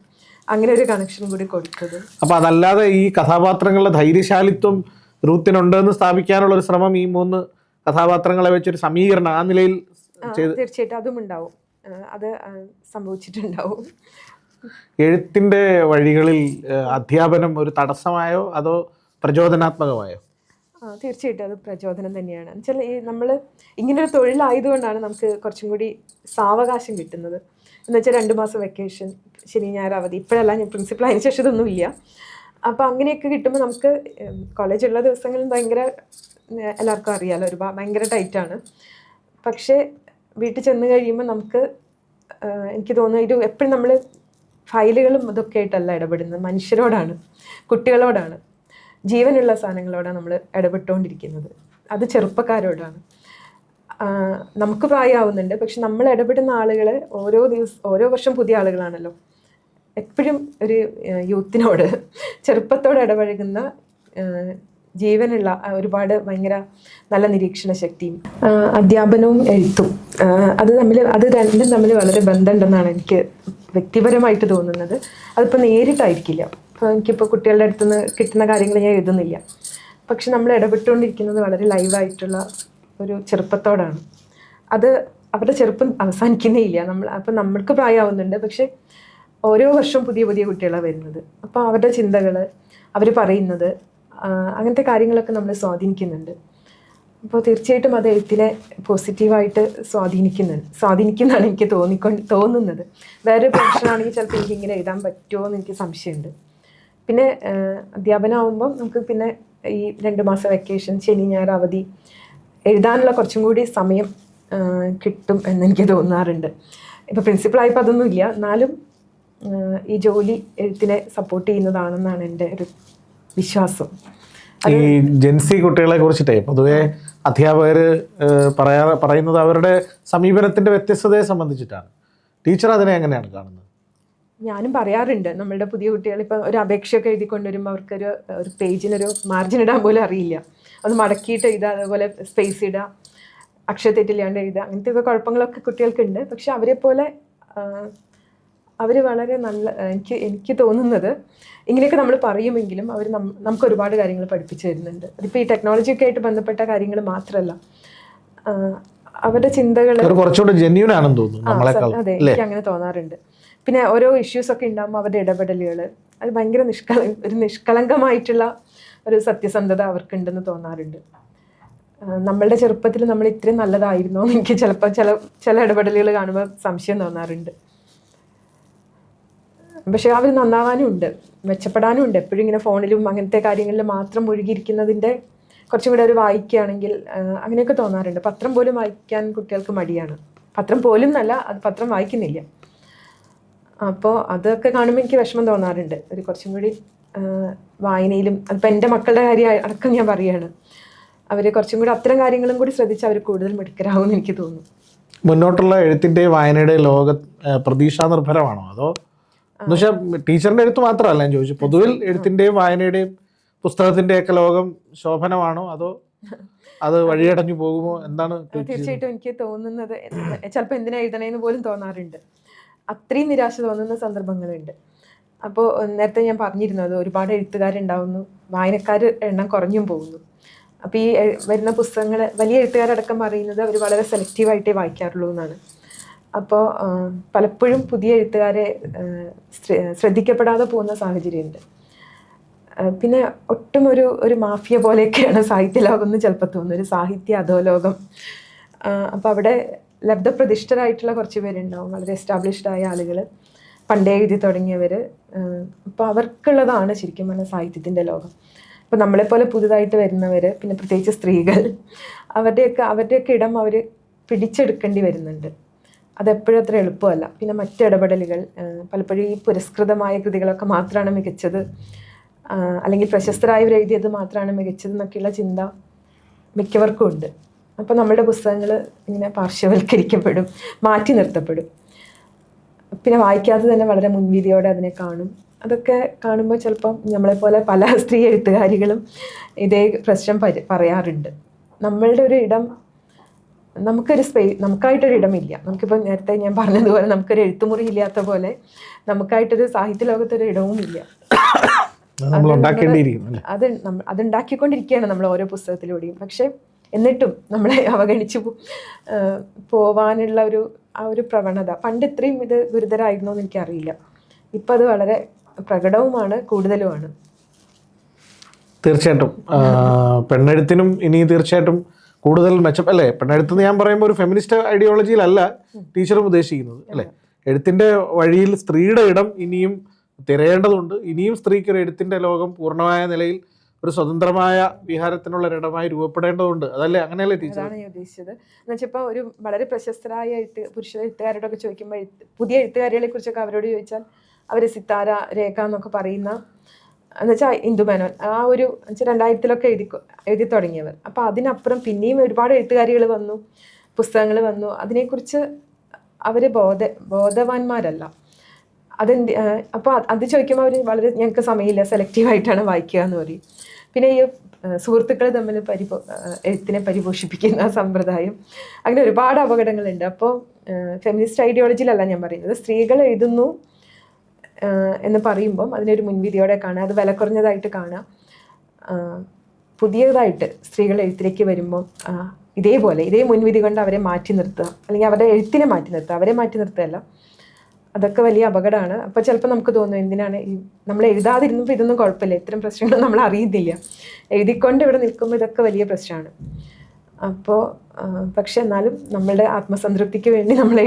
അങ്ങനെ ഒരു കണക്ഷൻ കൂടി കൊടുത്തത്. അപ്പം അതല്ലാതെ ഈ കഥാപാത്രങ്ങളുടെ ധൈര്യശാലിത്വം റൂത്തിനുണ്ടെന്ന് സ്ഥാപിക്കാനുള്ള ഒരു ശ്രമം ഈ 3 കഥാപാത്രങ്ങളെ വെച്ചൊരു സമീകരണം ആ നിലയിൽ തീർച്ചയായിട്ടും അതും ഉണ്ടാവും, അത് സംഭവിച്ചിട്ടുണ്ടാവും. എഴുത്തിൻ്റെ വഴികളിൽ അധ്യാപനം ഒരു തടസ്സമായോ അതോ പ്രചോദനാത്മകമായോ? തീർച്ചയായിട്ടും അത് പ്രചോദനം തന്നെയാണ്. എന്നുവെച്ചാൽ ഈ നമ്മൾ ഇങ്ങനൊരു തൊഴിലായതുകൊണ്ടാണ് നമുക്ക് കുറച്ചും കൂടി സാവകാശം കിട്ടുന്നത്. എന്നുവെച്ചാൽ 2 മാസം വെക്കേഷൻ, ശനി ഞായർ അവധി. ഇപ്പോഴല്ല, ഞാൻ പ്രിൻസിപ്പൾ അതിന് ശേഷം ഇതൊന്നുമില്ല. അപ്പോൾ അങ്ങനെയൊക്കെ കിട്ടുമ്പോൾ നമുക്ക് കോളേജുള്ള ദിവസങ്ങളിൽ ഭയങ്കര, എല്ലാവർക്കും അറിയാമല്ലോ, ഭയങ്കര ടൈറ്റാണ്. പക്ഷേ വീട്ടിൽ ചെന്ന് കഴിയുമ്പോൾ നമുക്ക് എനിക്ക് തോന്നുന്നു എപ്പോഴും നമ്മൾ ഫയലുകളും ഇതൊക്കെ ആയിട്ടല്ല ഇടപെടുന്നത്, മനുഷ്യരോടാണ്, കുട്ടികളോടാണ്, ജീവനുള്ള സാധനങ്ങളോടാണ് നമ്മൾ ഇടപെട്ടുകൊണ്ടിരിക്കുന്നത്. അത് ചെറുപ്പക്കാരോടാണ്. നമുക്ക് പ്രായമാവുന്നുണ്ട്, പക്ഷെ നമ്മൾ ഇടപെടുന്ന ആളുകൾ ഓരോ വർഷം പുതിയ ആളുകളാണല്ലോ. എപ്പോഴും ഒരു യൂത്തിനോട്, ചെറുപ്പത്തോട് ഇടപഴകുന്ന ജീവനുള്ള ഒരുപാട് ഭയങ്കര നല്ല നിരീക്ഷണ ശക്തിയും അധ്യാപനവും എഴുത്തും അത് രണ്ടും തമ്മിൽ വളരെ ബന്ധമുണ്ടെന്നാണ് എനിക്ക് വ്യക്തിപരമായിട്ട് തോന്നുന്നത്. അതിപ്പോൾ നേരിട്ടായിരിക്കില്ല. ഇപ്പോൾ എനിക്കിപ്പോൾ കുട്ടികളുടെ അടുത്തുനിന്ന് കിട്ടുന്ന കാര്യങ്ങൾ ഞാൻ എഴുതുന്നില്ല, പക്ഷെ നമ്മൾ ഇടപെട്ടുകൊണ്ടിരിക്കുന്നത് വളരെ ലൈവായിട്ടുള്ള ഒരു ചെറുപ്പത്തോടാണ്. അത് അവരുടെ ചെറുപ്പം അവസാനിക്കുന്നേ ഇല്ല. അപ്പം നമ്മൾക്ക് പ്രായമാവുന്നുണ്ട്, പക്ഷെ ഓരോ വർഷവും പുതിയ പുതിയ കുട്ടികളാണ് വരുന്നത്. അപ്പോൾ അവരുടെ ചിന്തകൾ, അവർ പറയുന്നത്, അങ്ങനത്തെ കാര്യങ്ങളൊക്കെ നമ്മളെ സ്വാധീനിക്കുന്നുണ്ട്. അപ്പോൾ തീർച്ചയായിട്ടും അത് എഴുത്തിനെ പോസിറ്റീവായിട്ട് സ്വാധീനിക്കുന്നതാണ് എനിക്ക് തോന്നുന്നത്. വേറൊരു പ്രൊഫഷനാണെങ്കിൽ ചിലപ്പോൾ എനിക്ക് ഇങ്ങനെ എഴുതാൻ പറ്റുമോ എന്ന് എനിക്ക് സംശയമുണ്ട്. പിന്നെ അധ്യാപനമാകുമ്പം നമുക്ക് പിന്നെ ഈ 2 മാസം വെക്കേഷൻ, ശനി ഞായർ അവധി, എഴുതാനുള്ള കുറച്ചും കൂടി സമയം കിട്ടും എന്നെനിക്ക് തോന്നാറുണ്ട്. ഇപ്പോൾ പ്രിൻസിപ്പളായപ്പോൾ അതൊന്നുമില്ല, എന്നാലും ഈ ജോലി എഴുത്തിനെ സപ്പോർട്ട് ചെയ്യുന്നതാണെന്നാണ് എൻ്റെ ഒരു വിശ്വാസം. ഈ ജെൻസി കുട്ടികളെ കുറിച്ചിട്ടേ പൊതുവെ അധ്യാപകർ പറയുന്നത് അവരുടെ സമീപനത്തിൻ്റെ വ്യത്യസ്തതയെ സംബന്ധിച്ചിട്ടാണ്. ടീച്ചർ അതിനെ എങ്ങനെയാണ് കാണുന്നത്? ഞാനും പറയാറുണ്ട്, നമ്മളുടെ പുതിയ കുട്ടികൾ ഇപ്പം ഒരു അപേക്ഷയൊക്കെ എഴുതി കൊണ്ടുവരുമ്പോൾ അവർക്കൊരു പേജിനൊരു മാർജിൻ ഇടാൻ പോലും അറിയില്ല. അത് മടക്കിയിട്ട് എഴുതുക, അതേപോലെ സ്പേസ് ഇടുക, അക്ഷരത്തെറ്റില്ലാണ്ട് എഴുതുക, അങ്ങനത്തെയൊക്കെ കുഴപ്പങ്ങളൊക്കെ കുട്ടികൾക്കുണ്ട്. പക്ഷെ അവരെ പോലെ അവർ വളരെ നല്ല, എനിക്ക് തോന്നുന്നത് ഇങ്ങനെയൊക്കെ നമ്മൾ പറയുമെങ്കിലും അവർ നമുക്ക് ഒരുപാട് കാര്യങ്ങൾ പഠിപ്പിച്ചു തരുന്നുണ്ട്. അതിപ്പോൾ ഈ ടെക്നോളജിയൊക്കെ ആയിട്ട് ബന്ധപ്പെട്ട കാര്യങ്ങൾ മാത്രമല്ല, അവരുടെ ചിന്തകൾ കുറച്ചുകൂടി ജെന്യൂൻ ആണെന്ന് തോന്നുന്നു. അതെ, എനിക്ക് അങ്ങനെ തോന്നാറുണ്ട്. പിന്നെ ഓരോ ഇഷ്യൂസൊക്കെ ഉണ്ടാകുമ്പോൾ അവരുടെ ഇടപെടലുകൾ, അത് ഭയങ്കര നിഷ്കളങ്കമായിട്ടുള്ള ഒരു സത്യസന്ധത അവർക്കുണ്ടെന്ന് തോന്നാറുണ്ട്. നമ്മളുടെ ചെറുപ്പത്തിൽ നമ്മൾ ഇത്രയും നല്ലതായിരുന്നോ എന്ന് എനിക്ക് ചിലപ്പോൾ ചില ഇടപെടലുകൾ കാണുമ്പോൾ സംശയം തോന്നാറുണ്ട്. പക്ഷെ അവർ നന്നാവാനും ഉണ്ട്, മെച്ചപ്പെടാനും ഉണ്ട്. എപ്പോഴും ഇങ്ങനെ ഫോണിലും അങ്ങനത്തെ കാര്യങ്ങളിൽ മാത്രം മുഴുകിയിരിക്കുന്നതിൻ്റെ കുറച്ചും കൂടെ അവർ വായിക്കുകയാണെങ്കിൽ അങ്ങനെയൊക്കെ തോന്നാറുണ്ട്. പത്രം പോലും വായിക്കാൻ കുട്ടികൾക്ക് മടിയാണ്. പത്രം പോലും എന്നല്ല, അത് പത്രം വായിക്കുന്നില്ല. അപ്പോൾ അതൊക്കെ കാണുമ്പോൾ എനിക്ക് വിഷമം തോന്നാറുണ്ട്. ഒരു കുറച്ചും കൂടി വായനയിലും, അതിപ്പോൾ എൻ്റെ മക്കളുടെ കാര്യം അടക്കം ഞാൻ പറയുകയാണ്, അവർ കുറച്ചും കൂടി അത്തരം കാര്യങ്ങളും കൂടി ശ്രദ്ധിച്ച് അവർ കൂടുതൽ മിടുക്കരാകുമെന്ന് എനിക്ക് തോന്നുന്നു. മുന്നോട്ടുള്ള എഴുത്തിൻ്റെയും വായനയുടെയും പ്രതീക്ഷാ നിർഭരമാണോ? അതോ എന്നുവെച്ചാൽ ടീച്ചറിൻ്റെ എഴുത്ത് മാത്രമല്ല ഞാൻ ചോദിച്ചു, പൊതുവിൽ എഴുത്തിൻ്റെയും വായനയുടെയും പുസ്തകത്തിൻ്റെയൊക്കെ ലോകം ശോഭനമാണോ അതോ അത് വഴിയടഞ്ഞു പോകുമോ? എന്താണ്? തീർച്ചയായിട്ടും എനിക്ക് തോന്നുന്നത്, ചിലപ്പോൾ എന്തിനാ എഴുതണേന്ന് പോലും തോന്നാറുണ്ട്. അത്രയും നിരാശ തോന്നുന്ന സന്ദർഭങ്ങളുണ്ട്. അപ്പോൾ നേരത്തെ ഞാൻ പറഞ്ഞിരുന്നത്, ഒരുപാട് എഴുത്തുകാരുണ്ടാവുന്നു, വായനക്കാർ എണ്ണം കുറഞ്ഞും പോകുന്നു. അപ്പോൾ ഈ വരുന്ന പുസ്തകങ്ങൾ വലിയ എഴുത്തുകാരടക്കം പറയുന്നത് അവർ വളരെ സെലക്റ്റീവായിട്ടേ വായിക്കാറുള്ളൂ എന്നാണ്. അപ്പോൾ പലപ്പോഴും പുതിയ എഴുത്തുകാരെ ശ്രദ്ധിക്കപ്പെടാതെ പോകുന്ന സാഹചര്യമുണ്ട്. പിന്നെ ഒട്ടും ഒരു മാഫിയ പോലെയൊക്കെയാണ് സാഹിത്യ ലോകം എന്ന് ചിലപ്പോൾ തോന്നുന്നു, ഒരു സാഹിത്യ അധോലോകം. അപ്പോൾ അവിടെ ലബ്ധപ്രതിഷ്ഠരായിട്ടുള്ള കുറച്ച് പേരുണ്ടാവും, വളരെ എസ്റ്റാബ്ലിഷ്ഡ് ആയ ആളുകൾ, പണ്ടേ എഴുതി തുടങ്ങിയവർ. അപ്പോൾ അവർക്കുള്ളതാണ് ശരിക്കും പറഞ്ഞാൽ സാഹിത്യത്തിൻ്റെ ലോകം. അപ്പോൾ നമ്മളെപ്പോലെ പുതുതായിട്ട് വരുന്നവർ, പിന്നെ പ്രത്യേകിച്ച് സ്ത്രീകൾ, അവരുടെയൊക്കെ ഇടം അവർ പിടിച്ചെടുക്കേണ്ടി വരുന്നുണ്ട്. അതെപ്പോഴും അത്ര എളുപ്പമല്ല. പിന്നെ മറ്റിടപെടലുകൾ, പലപ്പോഴും ഈ പുരസ്കൃതമായ കൃതികളൊക്കെ മാത്രമാണ് മികച്ചത്, അല്ലെങ്കിൽ പ്രശസ്തരായവർ എഴുതിയത് മാത്രമാണ് മികച്ചത് എന്നൊക്കെയുള്ള ചിന്ത മിക്കവർക്കും ഉണ്ട്. അപ്പോൾ നമ്മുടെ പുസ്തകങ്ങൾ ഇങ്ങനെ പാർശ്വവൽക്കരിക്കപ്പെടും, മാറ്റി നിർത്തപ്പെടും. പിന്നെ വായിക്കാതെ തന്നെ വളരെ മുൻവിധിയോടെ അതിനെ കാണും. അതൊക്കെ കാണുമ്പോൾ ചിലപ്പം നമ്മളെപ്പോലെ പല സ്ത്രീ എഴുത്തുകാരികളും ഇതേ പ്രശ്നം പറയാറുണ്ട്. നമ്മളുടെ ഒരു ഇടം, നമുക്കായിട്ടൊരു ഇടമില്ല. നമുക്കിപ്പോൾ നേരത്തെ ഞാൻ പറഞ്ഞതുപോലെ നമുക്കൊരു എഴുത്തുമുറി ഇല്ലാത്ത പോലെ നമുക്കായിട്ടൊരു സാഹിത്യ ലോകത്തൊരു ഇടവും ഇല്ല. അതുണ്ടാക്കിക്കൊണ്ടിരിക്കുകയാണ് നമ്മൾ ഓരോ പുസ്തകത്തിലൂടെയും. പക്ഷെ എന്നിട്ടും നമ്മളെ അവഗണിച്ചു പോവാനുള്ള ആ ഒരു പ്രവണത, പണ്ട് ഇത്രയും ഇത് ഗുരുതരമായിരുന്നോ എന്ന് എനിക്കറിയില്ല. ഇപ്പം അത് വളരെ പ്രകടവുമാണ്, കൂടുതലുമാണ്. തീർച്ചയായിട്ടും പെണ്ണെഴുത്തിനും ഇനി തീർച്ചയായിട്ടും കൂടുതൽ അല്ലേ? പെണ്ണെഴുത്ത് ഞാൻ പറയുമ്പോൾ ഒരു ഫെമിനിസ്റ്റ് ഐഡിയോളജിയിലല്ല ടീച്ചറും ഉദ്ദേശിക്കുന്നത്, അല്ലേ? എഴുത്തിൻ്റെ വഴിയിൽ സ്ത്രീയുടെ ഇടം ഇനിയും തിരയേണ്ടതുണ്ട്. ഇനിയും സ്ത്രീക്ക് ഒരു എഴുത്തിൻ്റെ ലോകം പൂർണ്ണമായ നിലയിൽ ഒരു സ്വതന്ത്രമായ വിഹാരത്തിനുള്ള ഒരിടമായി രൂപപ്പെടേണ്ടതുണ്ട്. അതല്ലേ? അങ്ങനെയല്ലേ ടീച്ചർ? അതാണ് ഞാൻ ഉദ്ദേശിച്ചത്. എന്ന് വെച്ചാൽ ഇപ്പോൾ ഒരു വളരെ പ്രശസ്തരായ പുരുഷ എഴുത്തുകാരോടൊക്കെ ചോദിക്കുമ്പോൾ, പുതിയ എഴുത്തുകാരികളെ കുറിച്ചൊക്കെ അവരോട് ചോദിച്ചാൽ അവർ സിത്താര, രേഖ എന്നൊക്കെ പറയുന്ന, എന്നുവെച്ചാൽ ഇന്ദു മേനോൻ, ആ ഒരു 2000-ലൊക്കെ എഴുതി തുടങ്ങിയവർ. അപ്പോൾ അതിനപ്പുറം പിന്നെയും ഒരുപാട് എഴുത്തുകാരികൾ വന്നു, പുസ്തകങ്ങൾ വന്നു. അതിനെക്കുറിച്ച് അവർ ബോധവാന്മാരല്ല. അപ്പോൾ അത് ചോദിക്കുമ്പോൾ അവർ വളരെ, ഞങ്ങൾക്ക് സമയമില്ല, സെലക്റ്റീവായിട്ടാണ് വായിക്കുക എന്ന് പറയും. പിന്നെ ഈ സുഹൃത്തുക്കൾ തമ്മിൽ എഴുത്തിനെ പരിപോഷിപ്പിക്കുന്ന സമ്പ്രദായം, അങ്ങനെ ഒരുപാട് അപകടങ്ങളുണ്ട്. അപ്പോൾ ഫെമിനിസ്റ്റ് ഐഡിയോളജിയിലല്ല ഞാൻ പറയുന്നത്, സ്ത്രീകൾ എഴുതുന്നു എന്ന് പറയുമ്പം അതിനൊരു മുൻവിധിയോടെ കാണുക, അത് വില കുറഞ്ഞതായിട്ട് കാണുക. പുതിയതായിട്ട് സ്ത്രീകൾ എഴുത്തിലേക്ക് വരുമ്പോൾ ഇതേ മുൻവിധി കൊണ്ട് അവരെ മാറ്റി നിർത്തുക, അല്ലെങ്കിൽ അവരുടെ എഴുത്തിനെ മാറ്റി നിർത്തുക, അവരെ മാറ്റി നിർത്തുകയല്ല, അതൊക്കെ വലിയ അപകടമാണ്. അപ്പോൾ ചിലപ്പോൾ നമുക്ക് തോന്നും എന്തിനാണ് നമ്മൾ എഴുതാതിരുന്നപ്പോൾ ഇതൊന്നും കുഴപ്പമില്ല, ഇത്തരം പ്രശ്നങ്ങൾ നമ്മൾ അറിയുന്നില്ല, എഴുതിക്കൊണ്ട് ഇവിടെ നിൽക്കുമ്പോൾ ഇതൊക്കെ വലിയ പ്രശ്നമാണ്. അപ്പോൾ പക്ഷെ എന്നാലും നമ്മളുടെ ആത്മസംതൃപ്തിക്ക് വേണ്ടി നമ്മൾ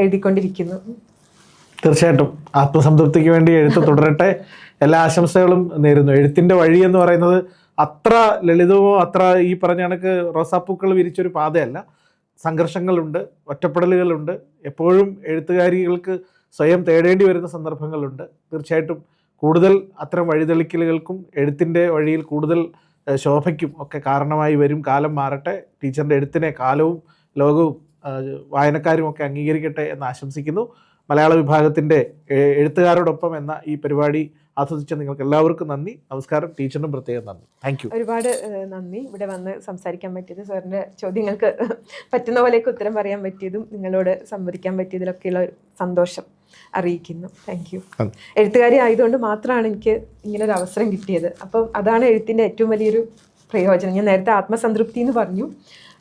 എഴുതിക്കൊണ്ടിരിക്കുന്നു. തീർച്ചയായിട്ടും ആത്മസംതൃപ്തിക്ക് വേണ്ടി എഴുത്ത് തുടരട്ടെ. എല്ലാ ആശംസകളും നേരുന്നു. എഴുത്തിൻ്റെ വഴി എന്ന് പറയുന്നത് അത്ര ലളിതമോ അത്ര ഈ പറഞ്ഞ കണക്ക് റോസാപ്പൂക്കൾ വിരിച്ചൊരു പാതയല്ല. സംഘർഷങ്ങളുണ്ട്, ഒറ്റപ്പെടലുകളുണ്ട്, എപ്പോഴും എഴുത്തുകാരികൾക്ക് സ്വയം തേടേണ്ടി വരുന്ന സന്ദർഭങ്ങളുണ്ട്. തീർച്ചയായിട്ടും കൂടുതൽ അത്തരം വഴിതെളിക്കലുകൾക്കും എഴുത്തിൻ്റെ വഴിയിൽ കൂടുതൽ ശോഭയ്ക്കും ഒക്കെ കാരണമായി വരും. കാലം മാറട്ടെ. ടീച്ചറിൻ്റെ എഴുത്തിനെ കാലവും ലോകവും വായനക്കാരും ഒക്കെ അംഗീകരിക്കട്ടെ എന്ന് ആശംസിക്കുന്നു. മലയാള വിഭാഗത്തിൻ്റെ എഴുത്തുകാരോടൊപ്പം എന്ന ഈ പരിപാടി ആസ്വദിച്ച നിങ്ങൾക്ക് എല്ലാവർക്കും നന്ദി. നമസ്കാരം. ടീച്ചറിനും പ്രത്യേകം നന്ദി. Thank you. ഒരുപാട് നന്ദി ഇവിടെ വന്ന് സംസാരിക്കാൻ പറ്റിയത്, സാറിൻ്റെ ചോദ്യങ്ങൾക്ക് പറ്റുന്ന പോലെയൊക്കെ ഉത്തരം പറയാൻ പറ്റിയതും നിങ്ങളോട് സംവദിക്കാൻ പറ്റിയതിലൊക്കെയുള്ള സന്തോഷം അറിയിക്കുന്നു. Thank you. എഴുത്തുകാരി ആയതുകൊണ്ട് മാത്രമാണ് എനിക്ക് ഇങ്ങനൊരു അവസരം കിട്ടിയത്. അപ്പം അതാണ് എഴുത്തിൻ്റെ ഏറ്റവും വലിയൊരു പ്രയോജനം. ഞാൻ നേരത്തെ ആത്മസംതൃപ്തി എന്ന് പറഞ്ഞു,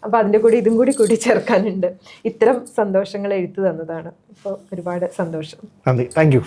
അപ്പോൾ അതിൻ്റെ കൂടെ ഇതും കൂടി ചേർക്കാനുണ്ട്. ഇത്തരം സന്തോഷങ്ങൾ എഴുത്ത് തന്നതാണ്. അപ്പോൾ ഒരുപാട് സന്തോഷം. നന്ദി. Thank you.